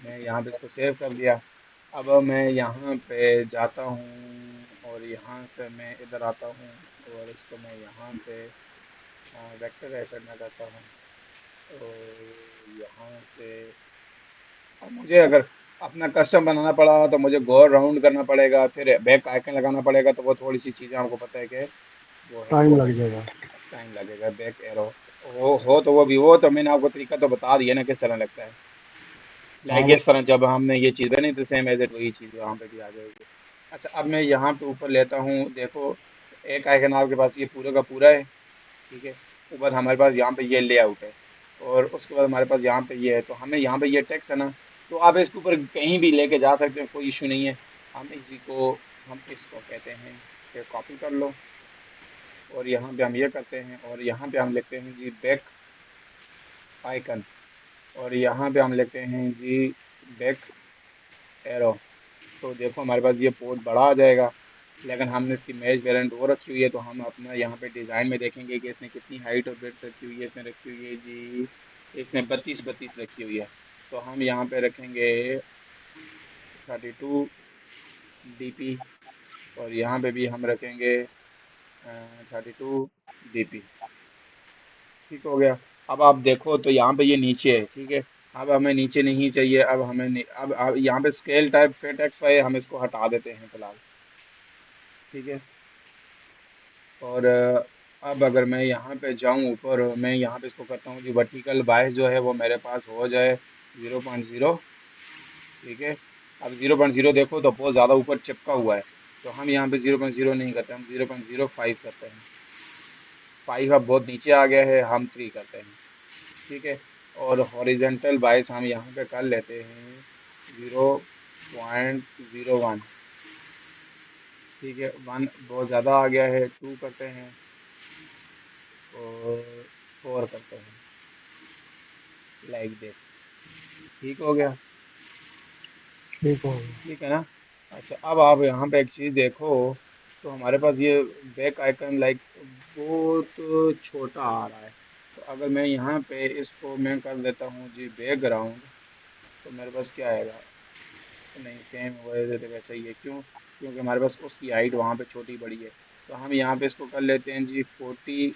मैं यहाँ पे इसको सेव कर दिया। अब मैं यहाँ पे जाता हूँ और यहाँ से मैं इधर आता हूँ, और इसको मैं यहाँ से वेक्टर एसेट में करता हूँ। और यहाँ से अब मुझे अगर अपना कस्टम बनाना पड़ा तो मुझे गोल राउंड करना पड़ेगा, फिर बैक आइकन लगाना पड़ेगा, तो वो थोड़ी सी चीज़ें आपको पता है कि वो है, टाइम वो लग है, जाएगा। टाइम लगेगा। बैक एरो हो तो वो भी, वो तो मैंने आपको तरीका तो बता दिया ना किस तरह लगता है। हाँ लाइक वो। इस तरह जब हमने ये चीज़ बनी तो सेम एज इट वही चीज़ यहाँ पे भी आ जाएगी। अच्छा, अब मैं यहाँ पे ऊपर लेता हूँ, देखो एक आइकन आपके पास ये पूरा का पूरा है। ठीक है, ऊपर हमारे पास यहाँ पे ये लेआउट है, और उसके बाद हमारे पास यहाँ पे ये है, तो हमें यहाँ पे ये टेक्स्ट है ना, तो आप इसके ऊपर कहीं भी लेके जा सकते हो, कोई इशू नहीं है। हम इसी को, हम इसको कहते हैं कि कॉपी कर लो, और यहाँ पे हम ये करते हैं, और यहाँ पे हम लिखते हैं जी बैक आइकन, और यहाँ पे हम लिखते हैं जी बैक एरो। तो देखो हमारे पास ये पोर्ट बड़ा आ जाएगा, लेकिन हमने इसकी मैच वेरिएंट वो रखी हुई है, तो हम अपना यहाँ पे डिज़ाइन में देखेंगे कि इसने कितनी हाइट और विड्थ रखी हुई है। इसने रखी हुई है जी, इसने 32 रखी हुई है। तो हम यहाँ पे रखेंगे 32 DP, और यहाँ पे भी हम रखेंगे 32 DP। ठीक हो गया। अब आप देखो तो यहाँ पे ये नीचे है। ठीक है, अब हमें नीचे नहीं चाहिए, अब हमें अब यहाँ पे scale type fit X Y हम इसको हटा देते हैं फिलहाल। ठीक है, और अब अगर मैं यहाँ पे जाऊँ ऊपर, मैं यहाँ पे इसको करता हूँ जी वर्टिकल बायस जो है वो मेरे पास हो जाए 0.0। ठीक है, अब 0.0 देखो तो बहुत ज़्यादा ऊपर चिपका हुआ है, तो हम यहाँ पे 0.0 नहीं करते, हम 0.05 करते हैं। 5 अब बहुत नीचे आ गया है, हम 3 करते हैं। ठीक है। और हॉरिजेंटल बाइस हम यहाँ पे कर लेते हैं 0.01। ठीक है, 1 बहुत ज़्यादा आ गया है, 2 करते हैं और 4 करते हैं, लाइक दिस। ठीक हो गया। ठीक हो गया। ठीक है ना। अच्छा, अब आप यहाँ पे एक चीज़ देखो, तो हमारे पास ये बैक आइकन लाइक बहुत छोटा आ रहा है। तो अगर मैं यहाँ पे इसको मैं कर देता हूँ जी बैकग्राउंड, तो मेरे पास क्या आएगा? नहीं, सेम वैसे तो वैसा ही है। क्यों? क्योंकि हमारे पास उसकी हाइट वहाँ पे छोटी बड़ी है। तो हम यहाँ पे इसको कर लेते हैं जी 40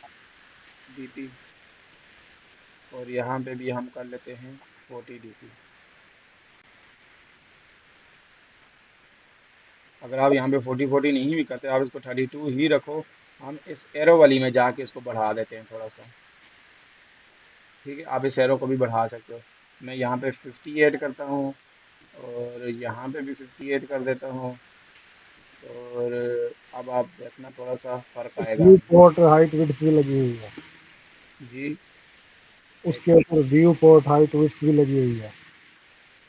dp, और यहाँ पे भी हम कर लेते हैं 40 dp। अगर आप यहाँ पे 40 नहीं भी करते, आप इसको 32 ही रखो। हम इस एरो वाली में जाके इसको बढ़ा देते हैं थोड़ा सा। ठीक है, आप इस एरो को भी बढ़ा सकते हो। मैं यहाँ पे 58 करता हूँ, और यहाँ पे भी 58 कर देता हूँ। और अब आप देखना थोड़ा सा फर्क आएगा व्यू हमें। पोर्ट हाइट विड्थ भी लगी हुई है। जी। एक उसके ऊपर व्यू पोर्ट हाइट विड्थ भी लगी हुई है।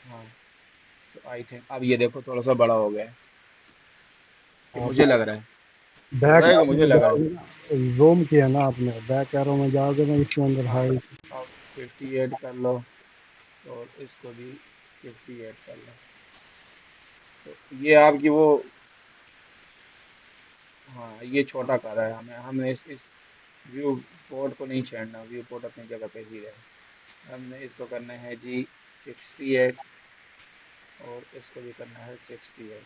हाँ, तो आई थिंक अब ये देखो थोड़ा सा बड़ा हो गया है, कि हाँ, मुझे लग रहा है। बैक लग रहा है कि एरो मुझे में लग रहा है। जाओगे ना, जूम किया ना आपने, बैक एरो में जाओगे ना, इसके अंदर हाँ, हाइट। अब 58 कर लो, और इसको भी 58 कर लो। तो ये आपकी वो, हाँ ये छोटा कर रहा है। हमें हमने इस व्यू पोर्ट को नहीं छेड़ना, व्यू पोर्ट अपनी जगह पे ही रहे। हमने इसको करना है जी 68, और इसको भी करना है 68।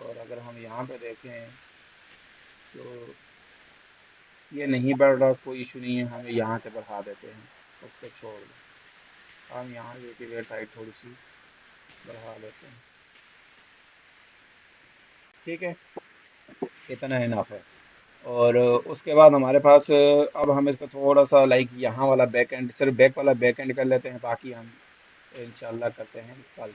और अगर हम यहाँ पे देखें तो ये नहीं बढ़ रहा, कोई इशू नहीं है, हम यहाँ से बढ़ा देते हैं, उसको छोड़ दो। हम यहाँ से की वेट हाइट थोड़ी सी बढ़ा लेते हैं। ठीक है, इतना इनफ है। और उसके बाद हमारे पास अब हम इसको थोड़ा सा लाइक यहाँ वाला बैक एंड, सिर्फ बैक वाला बैक एंड कर लेते हैं, बाकी हम इंशाल्लाह करते हैं कल।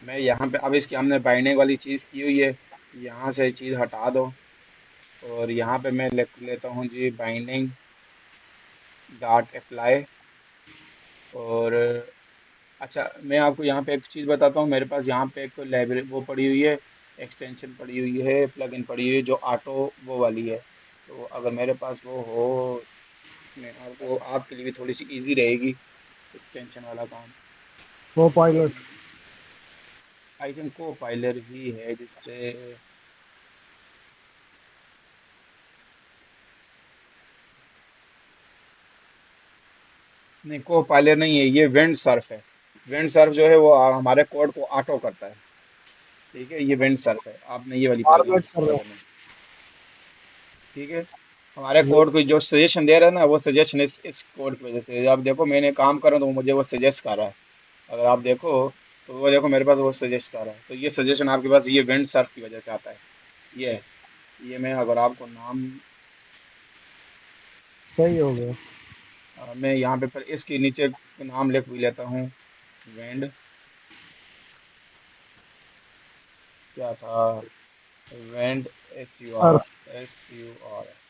मैं यहाँ पे अब इसकी हमने बाइंडिंग वाली चीज़ की हुई है, यहाँ से चीज़ हटा दो, और यहाँ पे मैं लिख लेता हूँ जी बाइंडिंग डॉट अप्लाई। और अच्छा, मैं आपको यहाँ पे एक चीज़ बताता हूँ, मेरे पास यहाँ पे एक लाइब्रेरी वो पड़ी हुई है, एक्सटेंशन पड़ी हुई है, प्लगइन पड़ी हुई है जो ऑटो वो वाली है। तो अगर मेरे पास वो हो, मैं आपको आपके लिए भी थोड़ी सी इजी रहेगी एक्सटेंशन वाला काम। को पायलट। आई थिंक को पाइलर ही है जिससे, नहीं को पाइलर नहीं है, ये विंड सर्फ है। विंड सर्फ जो है वो हमारे कोड को ऑटो करता है। ठीक है, ये विंड सर्फ है, आपने ये वाली प्लगइन फॉर्मेट कर इंस्टॉल रहा करनी है। ठीक है, हमारे हूँ। कोड को जो सजेशन दे रहा है ना, वो सजेशन इस कोड की वजह से, आप देखो मैंने काम कर रहा हूँ तो मुझे वो सजेस्ट कर रहा है। अगर आप देखो तो वो देखो मेरे पास वो सजेस्ट कर रहा है, तो ये सजेशन आपके पास ये विंड सर्फ की वजह से आता है। ये है। ये मैं अगर आपको नाम, सही हो गया। मैं यहाँ पे पर इसके नीचे नाम लिख भी लेता हूँ, विंड, क्या था, विंड, सर्फ। SURF।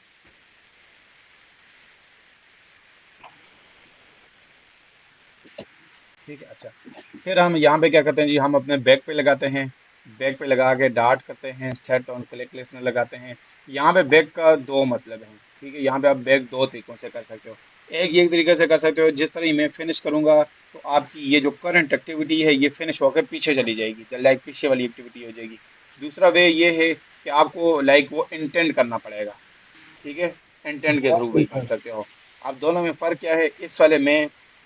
ठीक है। अच्छा, फिर हम यहाँ पे क्या करते हैं जी, हम अपने बैक पे लगाते हैं, बैक पे लगा के डार्ट करते हैं, सेट ऑन क्लिक लिस्टनर लगाते हैं। यहाँ पे बैक का दो मतलब है। ठीक है, यहाँ पे आप बैक दो तरीकों से कर सकते हो। एक ये तरीके से कर सकते हो, जिस तरह ही मैं फिनिश करूंगा तो आपकी ये जो करंट एक्टिविटी है ये फिनिश होकर पीछे चली जाएगी, लाइक पीछे वाली एक्टिविटी हो जाएगी। दूसरा वे ये है कि आपको लाइक वो इंटेंड करना पड़ेगा। ठीक है, इंटेंट के थ्रू भी ठीक कर है। सकते हो। अब दोनों में फ़र्क क्या है?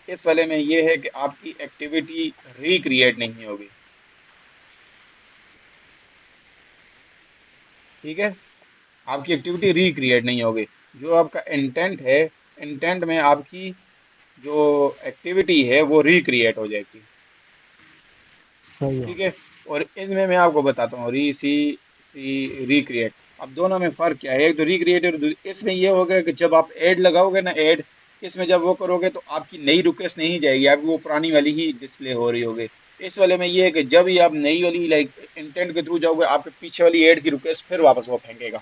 इस वाले में ये है कि आपकी एक्टिविटी रिक्रिएट नहीं होगी। ठीक है, आपकी एक्टिविटी रिक्रिएट नहीं होगी। जो आपका इंटेंट है, इंटेंट में आपकी जो एक्टिविटी है वो रिक्रिएट हो जाएगी। सही हो ठीक है, गया। और इनमें मैं आपको बताता हूँ सी रिक्रिएट। अब दोनों में फ़र्क क्या है? एक तो रिक्रिएट और इसमें ये होगा कि जब आप ऐड लगाओगे ना, ऐड, इसमें जब वो करोगे तो आपकी नई रिक्वेस्ट नहीं जाएगी, आपकी वो पुरानी वाली ही डिस्प्ले हो रही होगी। इस वाले में ये है कि जब ही आप नई वाली लाइक इंटेंट के थ्रू जाओगे, आपके पीछे वाली ऐड की रिक्वेस्ट फिर वापस वो फेंकेगा।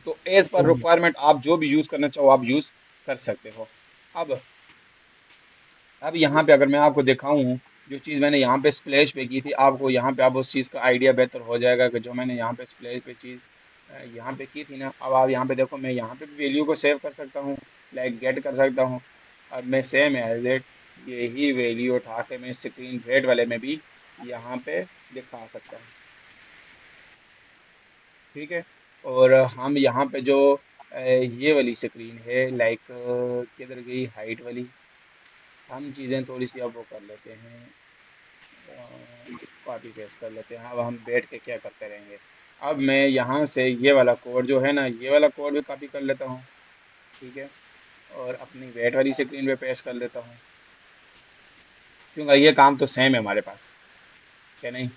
तो एज पर तो रिक्वायरमेंट आप जो भी यूज करना चाहो आप यूज कर सकते हो। अब अब यहाँ पे अगर मैं आपको दिखाऊं, जो चीज़ मैंने यहाँ पे स्प्लैश पे की थी, आपको यहाँ पे आप उस चीज़ का आइडिया बेहतर हो जाएगा कि जो मैंने यहाँ पे स्प्लैश पे चीज़ यहाँ पे की थी ना। अब आप यहाँ पे देखो, मैं यहाँ पे भी वैल्यू को सेव कर सकता हूँ, लाइक गेट कर सकता हूँ। अब मैं सेम एज इट यही वैल्यू उठा के मैं स्क्रीन रेट वाले में भी यहाँ पे दिखा सकता हूँ। ठीक है। और हम यहाँ पे जो ये वाली स्क्रीन है, लाइक किधर गई हाइट वाली, हम चीज़ें थोड़ी सी अब वो कर लेते हैं, कॉपी पेस्ट कर लेते हैं। अब हम बैठ के क्या करते रहेंगे। अब मैं यहाँ से ये वाला कोड जो है ना, ये वाला कोड भी कॉपी कर लेता हूँ। ठीक है। और अपनी वेट वाली स्क्रीन पे पेस्ट कर लेता हूँ, क्योंकि ये काम तो सेम है हमारे पास, क्या नहीं।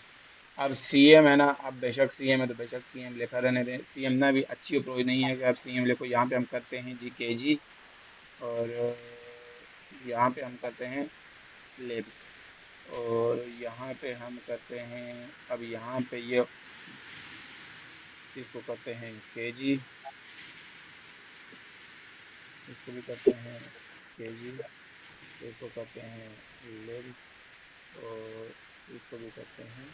अब सीएम है ना, अब बेशक सीएम है तो बेशक सीएम लिखा रहने दें। सीएम ना भी अच्छी अप्रोच नहीं है कि आप सीएम लिखो। यहाँ पे हम करते हैं जी के जी, और यहाँ पे हम करते हैं लेब्स, और यहाँ पे हम करते हैं, अब यहाँ पे ये इसको करते हैं केजी, इसको भी करते हैं केजी, इसको करते हैं लेब्स, और इसको भी करते हैं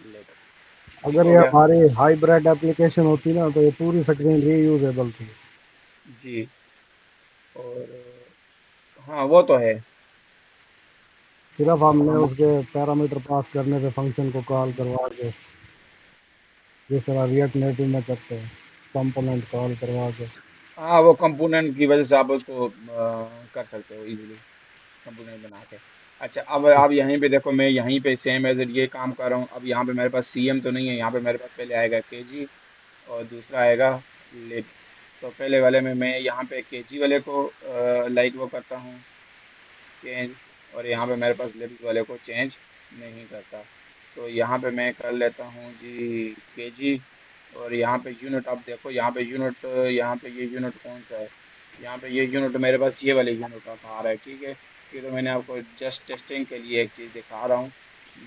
लेब्स। ठीक अगर हो ये गया। हमारी हाइब्रिड एप्लीकेशन होती ना तो ये पूरी स्क्रीन रीयूजेबल थी। जी। और हाँ वो तो है। सिर्फ अब हमने हम उसके पैरामीटर पास करने पे फंक्शन को कॉल करवा के, जिस तरह रिएक्ट नेटिव में करते हैं, कंपोनेंट कॉल करवा के। हाँ, वो कंपोनेंट की वजह से आप उसको कर सकते हो इजीली, कंपोनेंट बना के। अच्छा, अब आप यहीं पे देखो, मैं यहीं पे सेम एज इट ये काम कर रहा हूँ। अब यहाँ पे मेरे पास सीएम तो नहीं है, यहाँ पे मेरे पास पहले आएगा केजी और दूसरा आएगा लिब्स। तो पहले वाले में मैं यहाँ पे केजी वाले को लाइक वो करता हूँ चेंज, और यहाँ पे मेरे पास लिब्स वाले को चेंज नहीं करता। तो यहाँ पे मैं कर लेता हूँ जी केजी, और यहाँ पे यूनिट आप देखो, यहाँ पे यूनिट, यहाँ पे ये यूनिट कौन सा है, यहाँ पे ये यूनिट मेरे पास ये वाले यूनिट आ रहा है। ठीक है। ये तो मैंने आपको जस्ट टेस्टिंग के लिए एक चीज़ दिखा रहा हूँ।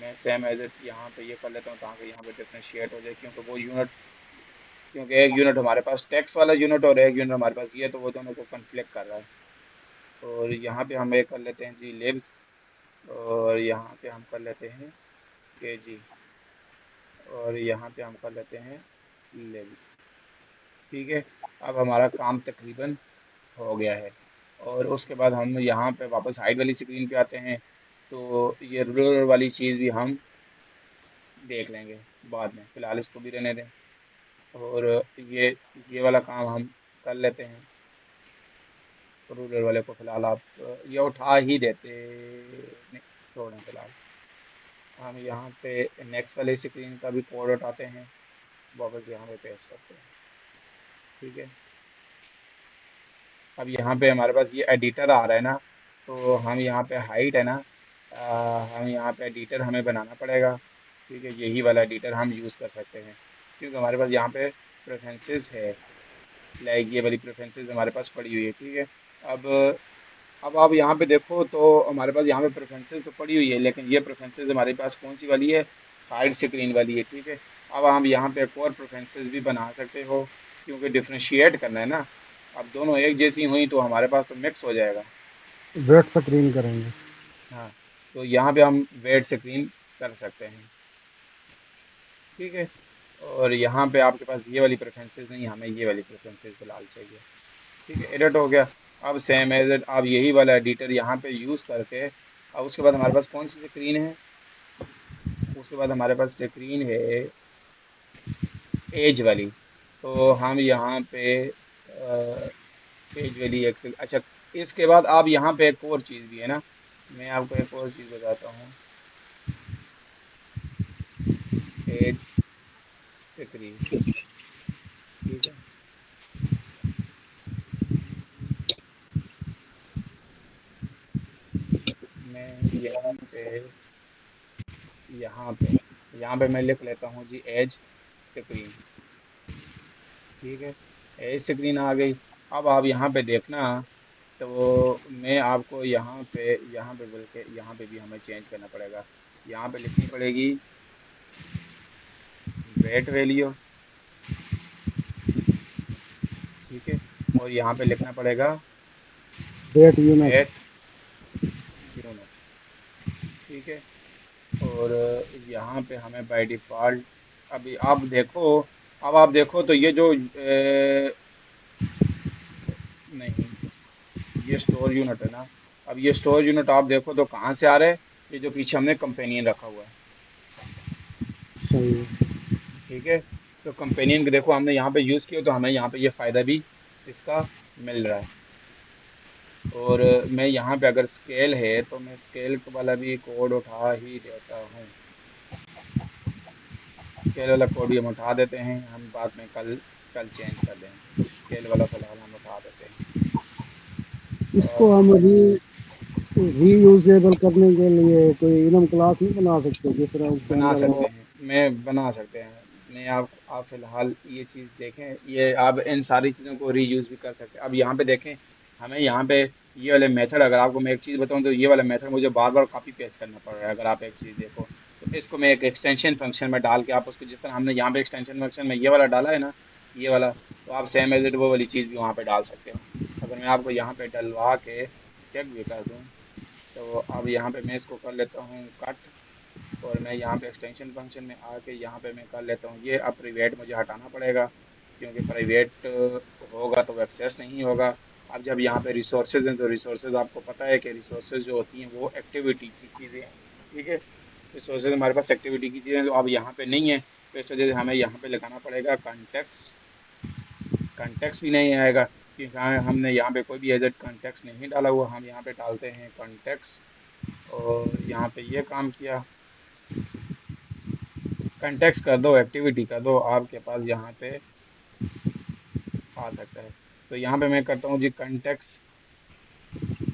मैं सेम एज इट यहाँ पे ये कर लेता हूँ ताकि यहाँ पे डिफ्रेंशिएट हो जाए, क्योंकि वो यूनिट, क्योंकि एक यूनिट हमारे पास टेक्स्ट वाला यूनिट और एक यूनिट हमारे पास ये, तो वो दोनों को कन्फ्लिक्ट कर रहा है। और यहाँ पे हम एक कर लेते हैं जी लिब्स, और यहाँ पे हम कर लेते हैं केजी, और यहाँ पे हम कर लेते हैं लिब्स। ठीक है। अब हमारा काम तकरीबन हो गया है। और उसके बाद हम यहाँ पे वापस हाइड वाली स्क्रीन पे आते हैं। तो ये रूलर वाली चीज़ भी हम देख लेंगे बाद में, फ़िलहाल इसको भी रहने दें। और ये वाला काम हम कर लेते हैं। रूलर वाले को फ़िलहाल आप ये उठा ही देते, नहीं छोड़ें फ़िलहाल। हम यहाँ पे नेक्स्ट वाली स्क्रीन का भी कोड उठाते हैं, वापस यहाँ पे पेस्ट करते हैं। ठीक है। अब यहाँ पे हमारे पास ये एडिटर आ रहा है ना, तो हम यहाँ पे हाइट है ना, हम यहाँ पे एडिटर हमें बनाना पड़ेगा। ठीक है, यही वाला एडिटर हम यूज़ कर सकते हैं, क्योंकि हमारे पास यहाँ पे प्रेफरेंसेस है, लाइक ये वाली प्रेफरेंसेस हमारे पास पड़ी हुई है। ठीक है। अब अब आप यहाँ पे देखो तो हमारे पास यहाँ पे प्रेफरेंसेस तो पड़ी हुई है, लेकिन ये प्रेफरेंसेस हमारे पास कौन सी वाली है, हाइड स्क्रीन वाली है। ठीक है। अब हम यहाँ पे एक और प्रेफरेंसेस भी बना सकते हो, क्योंकि डिफ्रेंशिएट करना है ना। अब दोनों एक जैसी हुई तो हमारे पास तो मिक्स हो जाएगा। वेट स्क्रीन करेंगे। हाँ, तो यहाँ पे हम वेट स्क्रीन कर सकते हैं। ठीक है। और यहाँ पे आपके पास ये वाली प्रेफरेंसेस नहीं, हमें ये वाली प्रेफरेंसेस फिलहाल चाहिए। ठीक है, एडिट हो गया। अब सेम एज इट आप यही वाला एडिटर यहाँ पे यूज़ करके, अब उसके बाद हमारे पास कौन सी स्क्रीन है, उसके बाद हमारे पास स्क्रीन है एज वाली। तो हम यहाँ पे एज वाली एक्सेल, अच्छा, इसके बाद आप यहाँ पे एक और चीज़ भी है ना, मैं आपको एक और चीज़ बताता हूँ, एज स्क्रीन। ठीक है। मैं यहीं पे, यहाँ पे यहाँ पे मैं लिख लेता हूँ जी एज स्क्रीन। ठीक है। एज स्क्रीन आ गई। अब आप यहाँ पे देखना, तो मैं आपको यहाँ पे बल्कि यहाँ पे भी हमें चेंज करना पड़ेगा। यहाँ पे लिखनी पड़ेगी वेट वैल्यू, ठीक है। और यहाँ पे लिखना पड़ेगा वेट यूनिट। वेट यूनिट, ठीक है। और यहाँ पे हमें बाय डिफ़ॉल्ट, अभी आप देखो, अब आप देखो तो ये जो नहीं, ये स्टोर यूनिट है ना। अब ये स्टोर यूनिट आप देखो तो कहाँ से आ रहा है, ये जो पीछे हमने कंपेनियन रखा हुआ है, सही है। ठीक है। तो कंपेनियन को देखो हमने यहाँ पे यूज़ किया तो हमें यहाँ पे ये फ़ायदा भी इसका मिल रहा है। और मैं यहाँ पे अगर स्केल है तो मैं स्केल वाला भी कोड उठा ही देता हूँ। स्केल वाला कोड भी हम उठा देते हैं, हम बाद में कल कल चेंज कर देंगे। स्केल वाला फ़िलहाल हम उठा देते हैं। इसको अ, हम रीयूजेबल करने के लिए कोई इनम क्लास नहीं बना सकते जिस तरह उसके बना अंदर सकते वो। हैं, मैं बना सकते हैं। नहीं, आप फिलहाल ये चीज़ देखें, ये आप इन सारी चीज़ों को रीयूज़ भी कर सकते हैं। अब यहाँ पे देखें, हमें यहाँ पे ये वाले मेथड, अगर आपको मैं एक चीज़ बताऊँ तो ये वाला मेथड मुझे बार बार कॉपी पेस्ट करना पड़ रहा है। अगर आप एक चीज़ देखो तो इसको मैं एक एक्सटेंशन फंक्शन में डाल के, आप उसको जिस तरह हमने यहाँ पे एक्सटेंशन फंक्शन में ये वाला डाला है ना, ये वाला, तो आप सेम एज इट वो वाली चीज़ भी वहाँ पे डाल सकते हो। अगर मैं आपको यहाँ पे डलवा के चेक भी कर दूँ, तो अब यहाँ पे मैं इसको कर लेता हूँ कट। और मैं यहाँ पे एक्सटेंशन फंक्शन में आके यहाँ पे मैं कर लेता हूँ ये। अब प्राइवेट मुझे हटाना पड़ेगा, क्योंकि प्राइवेट होगा तो एक्सेस नहीं होगा। अब जब यहाँ पे रिसोर्सेज हैं तो रिसोर्सेज आपको पता है कि रिसोर्सेज जो होती हैं वो एक्टिविटी की चीज़ें हैं, ठीक है। रिसोर्सेज हमारे पास एक्टिविटी की चीज़ें हैं, तो अब यहाँ पे नहीं है, तो इस वजह से हमें यहाँ पे लगाना पड़ेगा कंटेक्स। कंटेक्स भी नहीं आएगा क्योंकि हमने यहाँ पे कोई भी एजेड कंटेक्स नहीं डाला हुआ। हम यहाँ पे डालते हैं कंटेक्स, और यहाँ पे ये काम किया, कंटेक्स्ट कर दो, एक्टिविटी कर दो, आपके पास यहाँ पे आ सकता है। तो यहाँ पे मैं करता हूँ जी कंटेक्स्ट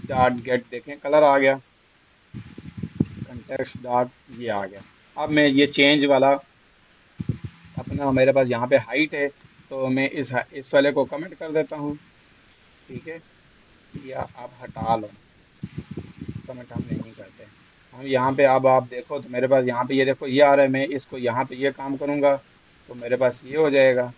डॉट गेट, देखें कलर आ गया, कंटेक्स्ट डॉट ये आ गया। अब मैं ये चेंज वाला अपना, मेरे पास यहाँ पे हाइट है, तो मैं इस वाले को कमेंट कर देता हूँ, ठीक है। या आप हटा लो, कमेंट हम नहीं करते। हम यहाँ पे, अब आप देखो तो मेरे पास यहाँ पे ये देखो ये आ रहा है, मैं इसको यहाँ पे ये काम करूँगा तो मेरे पास ये हो जाएगा,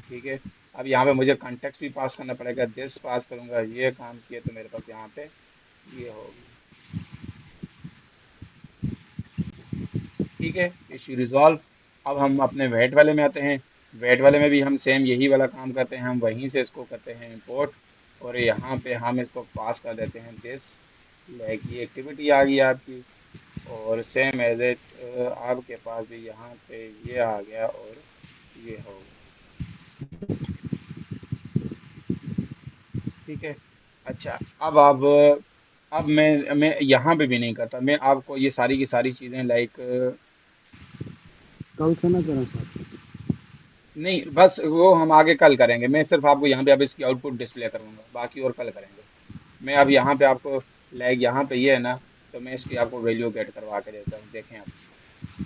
ठीक है। अब यहाँ पे मुझे कॉन्टेक्स्ट भी पास करना पड़ेगा, दिस पास करूंगा, ये काम किए तो मेरे पास यहाँ पे ये होगी, ठीक है। Issue resolve. अब हम अपने वेट वाले में आते हैं। वेट वाले में भी हम सेम यही वाला काम करते हैं, हम वहीं से इसको करते हैं इंपोर्ट। और यहाँ पे हम इसको पास कर देते हैं दिस, लाइक ये एक्टिविटी आ गई आपकी। और सेम एज इट आपके पास भी यहाँ पे ये आ गया और ये हो गया, ठीक है। अच्छा, अब मैं यहाँ पे भी नहीं करता, मैं आपको ये सारी की सारी चीज़ें लाइक, कल से ना करें सर। नहीं बस वो हम आगे कल करेंगे। मैं सिर्फ आपको यहाँ पे अब इसकी आउटपुट डिस्प्ले करूँगा, बाकी और कल करेंगे। मैं अब यहाँ पे आपको, लाइक यहाँ पे ये है ना, तो मैं इसकी आपको वैल्यू गेट करवा के देता हूँ, देखें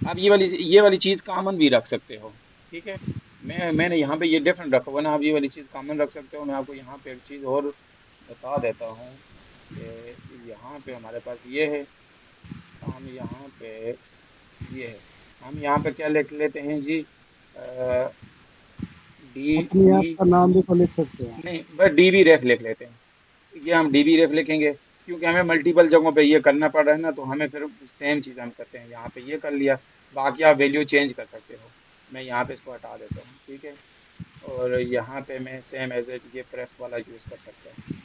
आप ये वाली चीज़ कॉमन भी रख सकते हो, ठीक है। मैंने यहाँ पे ये डिफरेंट रखा हुआ ना, आप ये वाली चीज़ कॉमन रख सकते हो। मैं आपको यहाँ पे एक चीज़ और बता देता हूँ कि यहाँ पे हमारे पास ये है, हम यहाँ पे ये है, हम यहाँ पे क्या लिख लेते हैं जी, डी अपने बी, आप का नाम भी तो लिख सकते हैं। नहीं बस डी बी रेफ लिख लेते हैं। ये हम डी बी रेफ लिखेंगे क्योंकि हमें मल्टीपल जगहों पे ये करना पड़ रहा है ना, तो हमें फिर सेम चीज़ हम करते हैं। यहाँ पे ये कर लिया, बाकी आप वैल्यू चेंज कर सकते हो। मैं यहाँ पे इसको हटा देता हूँ, ठीक है। और यहाँ पे मैं सेम एज इट ये प्रेफ वाला यूज़ कर सकता हूँ।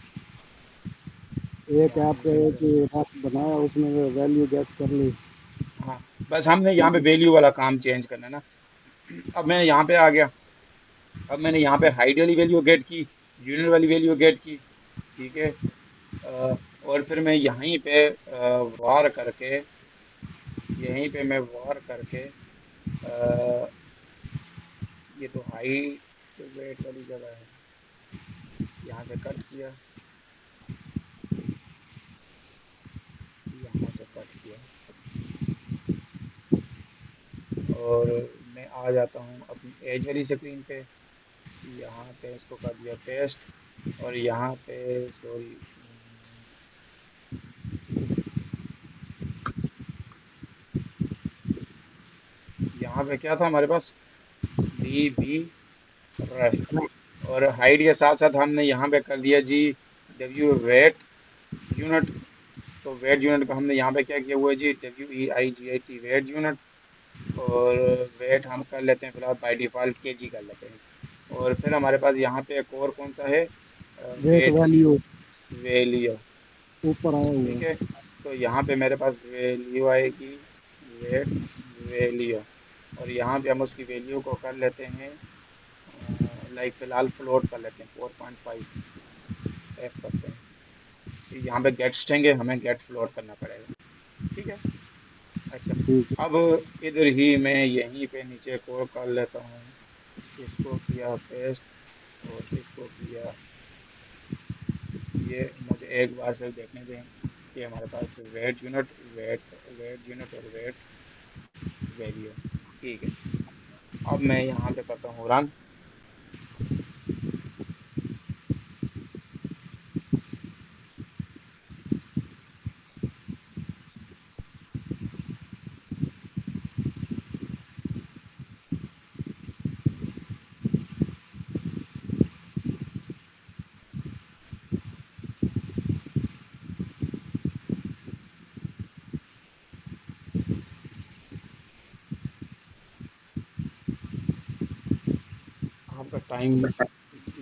एक यहाँ ऐप मैं पे जिक्र, एक ही ऐप बनाया उसमें वैल्यू गेट कर ली। हाँ, बस हमने यहाँ पे वैल्यू वाला काम चेंज करना है ना। अब मैं यहाँ पे आ गया, अब मैंने यहाँ पे हाइट वाली वैल्यू गेट की, यूनिट वाली वैल्यू गेट की, ठीक है। और फिर मैं यहीं पे वार करके, यहीं पे मैं वार करके ये तो हाइट वेट वाली जगह है, यहाँ से कट किया, यहाँ से कट किया, और मैं आ जाता हूँ अपनी एज वाली स्क्रीन पे, यहाँ पे इसको कर दिया पेस्ट। और यहाँ पे सॉरी, यहाँ पे क्या था हमारे पास, डी बी रेफ। और हाइट के साथ साथ हमने यहाँ पे कर दिया जी डब्ल्यू वेट यूनिट। तो वेट यूनिट का हमने यहाँ पे क्या किया हुआ है जी, WEIGHT वेट यूनिट। और वेट हम कर लेते हैं फिलहाल बाय डिफ़ॉल्ट केजी कर लेते हैं। और फिर हमारे पास यहाँ पे एक और कौन सा है, वेट वेट वैल्यू वैल्यू। ऊपर आया हुआ ठीक है। है, तो यहाँ पे मेरे पास वैल्यू आएगी, वेट वैल्यू। और यहाँ पे हम उसकी वैल्यू को कर लेते हैं, लाइक फिलहाल फ्लोट कर लेते हैं, 4.5 एफ करते हैं। यहाँ पे गेट स्ट्रिंग है, हमें गेट फ्लोट करना पड़ेगा। ठीक है। अच्छा, ठीक है। अब इधर ही मैं यहीं पे नीचे कोड कर लेता हूँ। इसको किया पेस्ट और इसको किया, ये मुझे एक बार सिर्फ देखने दें कि हमारे पास वेट यूनिट, वेट यूनिट और वेट वैल्यू। ठीक है, अब मैं यहाँ पे करता हूँ रन। आपका टाइम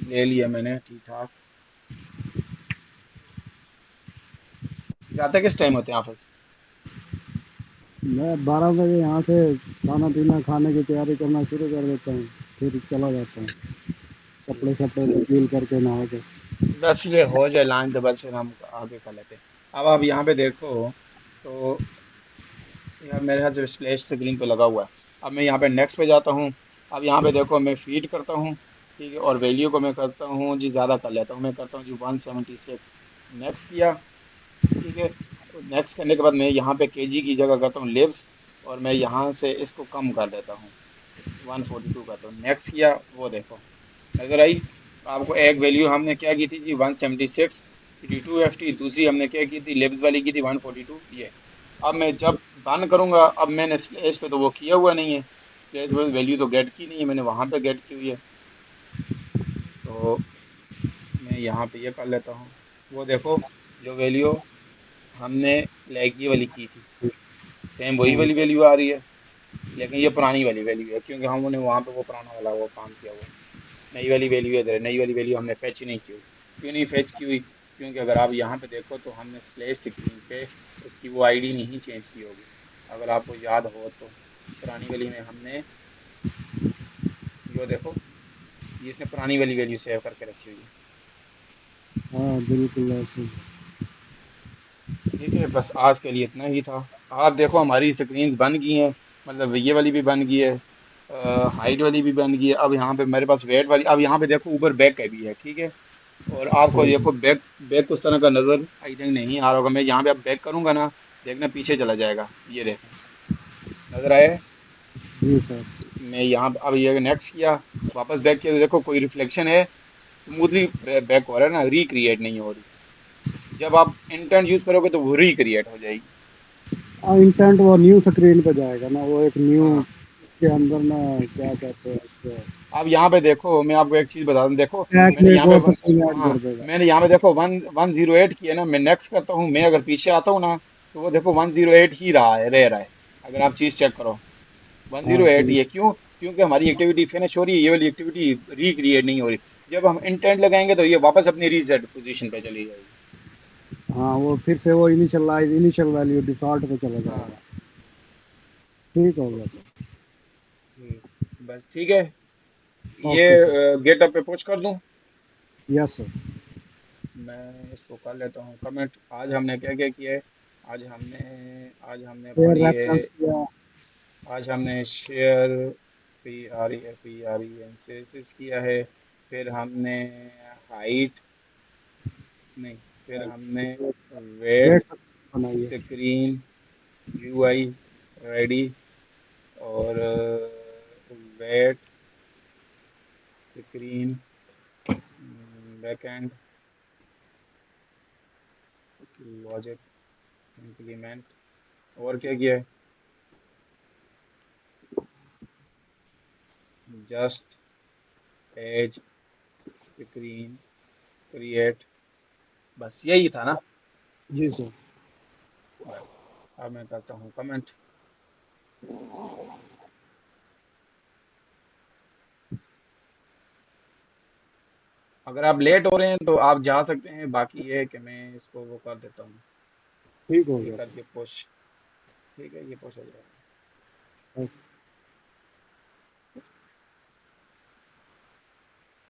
ले लिया मैंने ठीक ठाक। जाते किस टाइम होते हैं ऑफिस? मैं 12 बजे यहाँ से खाना पीना खाने की तैयारी करना शुरू कर देता हूँ, फिर चला जाता हूँ। कपड़े ठीक है, शपड़े धुल करके नहा के। बस ये हो जाए लॉन्च तो बस फिर हम आगे कर लेते हैं। अब आप यहाँ पे देखो, तो यार मेरे हाथ जो स्प्लैश स्क्रीन पे लगा हुआ है। अब मैं यहाँ पे नेक्स्ट पे जाता हूँ। अब यहाँ पे देखो मैं फीड करता हूँ, ठीक है, और वैल्यू को मैं करता हूँ जी ज़्यादा कर लेता हूँ, मैं करता हूँ जी 176। नेक्स्ट किया, ठीक है। नेक्स्ट करने के बाद मैं यहाँ पे केजी की जगह करता हूँ लिव्स, और मैं यहाँ से इसको कम कर देता हूँ, 142 करता हूँ। नेक्स्ट किया, वो देखो नजर आई आपको। एक वैल्यू हमने क्या की थी जी 176 52 FT, दूसरी हमने क्या की थी लिब्स वाली की थी 142 ये। अब मैं जब बंद करूंगा, अब मैंने स्प्लेश पे तो वो किया हुआ नहीं है, स्प्लेश पे वैल्यू तो गेट की नहीं है, मैंने वहां पे गेट की हुई है। तो मैं यहाँ पे ये कर लेता हूँ, वो देखो जो वैल्यू हमने लैगी वाली की थी, सेम वही हाँ वाली वैल्यू आ रही है। लेकिन ये पुरानी वाली वैल्यू है, क्योंकि हमने वहाँ पे वो पुराना वाला वो काम किया हुआ है। नई वाली वैल्यू इधर है, नई वाली वैल्यू हमने फेच नहीं की हुई। क्यों नहीं फेच की हुई? क्योंकि अगर आप यहाँ पे देखो तो हमने स्प्लैश स्क्रीन पे उसकी वो आईडी नहीं चेंज की होगी, अगर आपको याद हो तो। पुरानी वाली में हमने, यो देखो, ये इसने पुरानी वाली वैल्यू सेव करके रखी हुई है। हाँ, बिल्कुल ऐसे। ठीक है, बस आज के लिए इतना ही था। आप देखो हमारी स्क्रीन बन गई हैं, मतलब ये वाली भी बन गई है, हाइट वाली भी बन गई है। अब यहाँ पे मेरे पास वेट वाली, अब यहाँ पे देखो ऊपर बैक का भी है, ठीक है। और आपको ठीक देखो है। बैक, बैक उस तरह का नजर आई थिंक नहीं आ रहा होगा। मैं यहाँ पे अब बैक करूंगा ना, देखना पीछे चला जाएगा, ये देखें, नजर आया है? जी सर। मैं यहाँ अब ये नेक्स्ट किया, वापस बैक किया, तो देखो कोई रिफ्लेक्शन है, स्मूथली बैक हो रहा है ना, रिक्रिएट नहीं हो रही। जब आप इंटेंट यूज करोगे तो वो रिक्रिएट हो जाएगी। इंस्टेंट वो न्यू स्क्रीन पे जाएगा ना, वो एक न्यू हाँ, के अंदर ना, क्या कहते हैं उसको, अब यहाँ पे देखो मैं आपको एक चीज बता दूं, देखो टैग में मैंने एक यहाँ पे और स्क्रीन ऐड हाँ, कर देगा। मैंने यहाँ पे देखो 108 किया ना, मैं नेक्स्ट करता हूँ, मैं अगर पीछे आता हूँ ना, तो वो देखो 108 ही रहा है, रह रहा है। अगर आप चीज चेक करो, वन हाँ जीरो एट ठीक। ही है। क्यों? क्योंकि हमारी एक्टिविटी फिनिश हो रही है, ये वाली एक्टिविटी रिक्रिएट नहीं हो रही। जब हम इंटेंट लगाएंगे तो ये वापस अपनी रीसेट पोजीशन पे चली जाएगी। हाँ, वो फिर से वो इनिशियलाइज इनिशियल वैल्यू डिफॉल्ट पे चला हाँ, जाएगा। ठीक हो तो गया सर। ठीक, बस ठीक है। ये ओके सर। गेटअप पे पोस्ट कर दूं? Yes sir. मैं इसको कर लेता हूँ कमेंट। आज हमने क्या क्या किया है? आज हमने आज हमने शेयर पढ़ी है, रेफरेंस किया। आज हमने शेयर, एनालिसिस किया है। फिर हमने हाइट, नहीं, फिर हमने वेट वेट बनाइए। स्क्रीन यूआई रेडी, और weight screen back end logic implement, और क्या किया है? जस्ट एज स्क्रीन क्रिएट, बस यही था ना? जी सर। बस, अब मैं करता हूँ कमेंट। अगर आप लेट हो रहे हैं तो आप जा सकते हैं, बाकी ये है कि मैं इसको वो कर देता हूँ, ठीक हो ये गया करके पुश। ठीक है, ये पुश हो जाएगा। सर।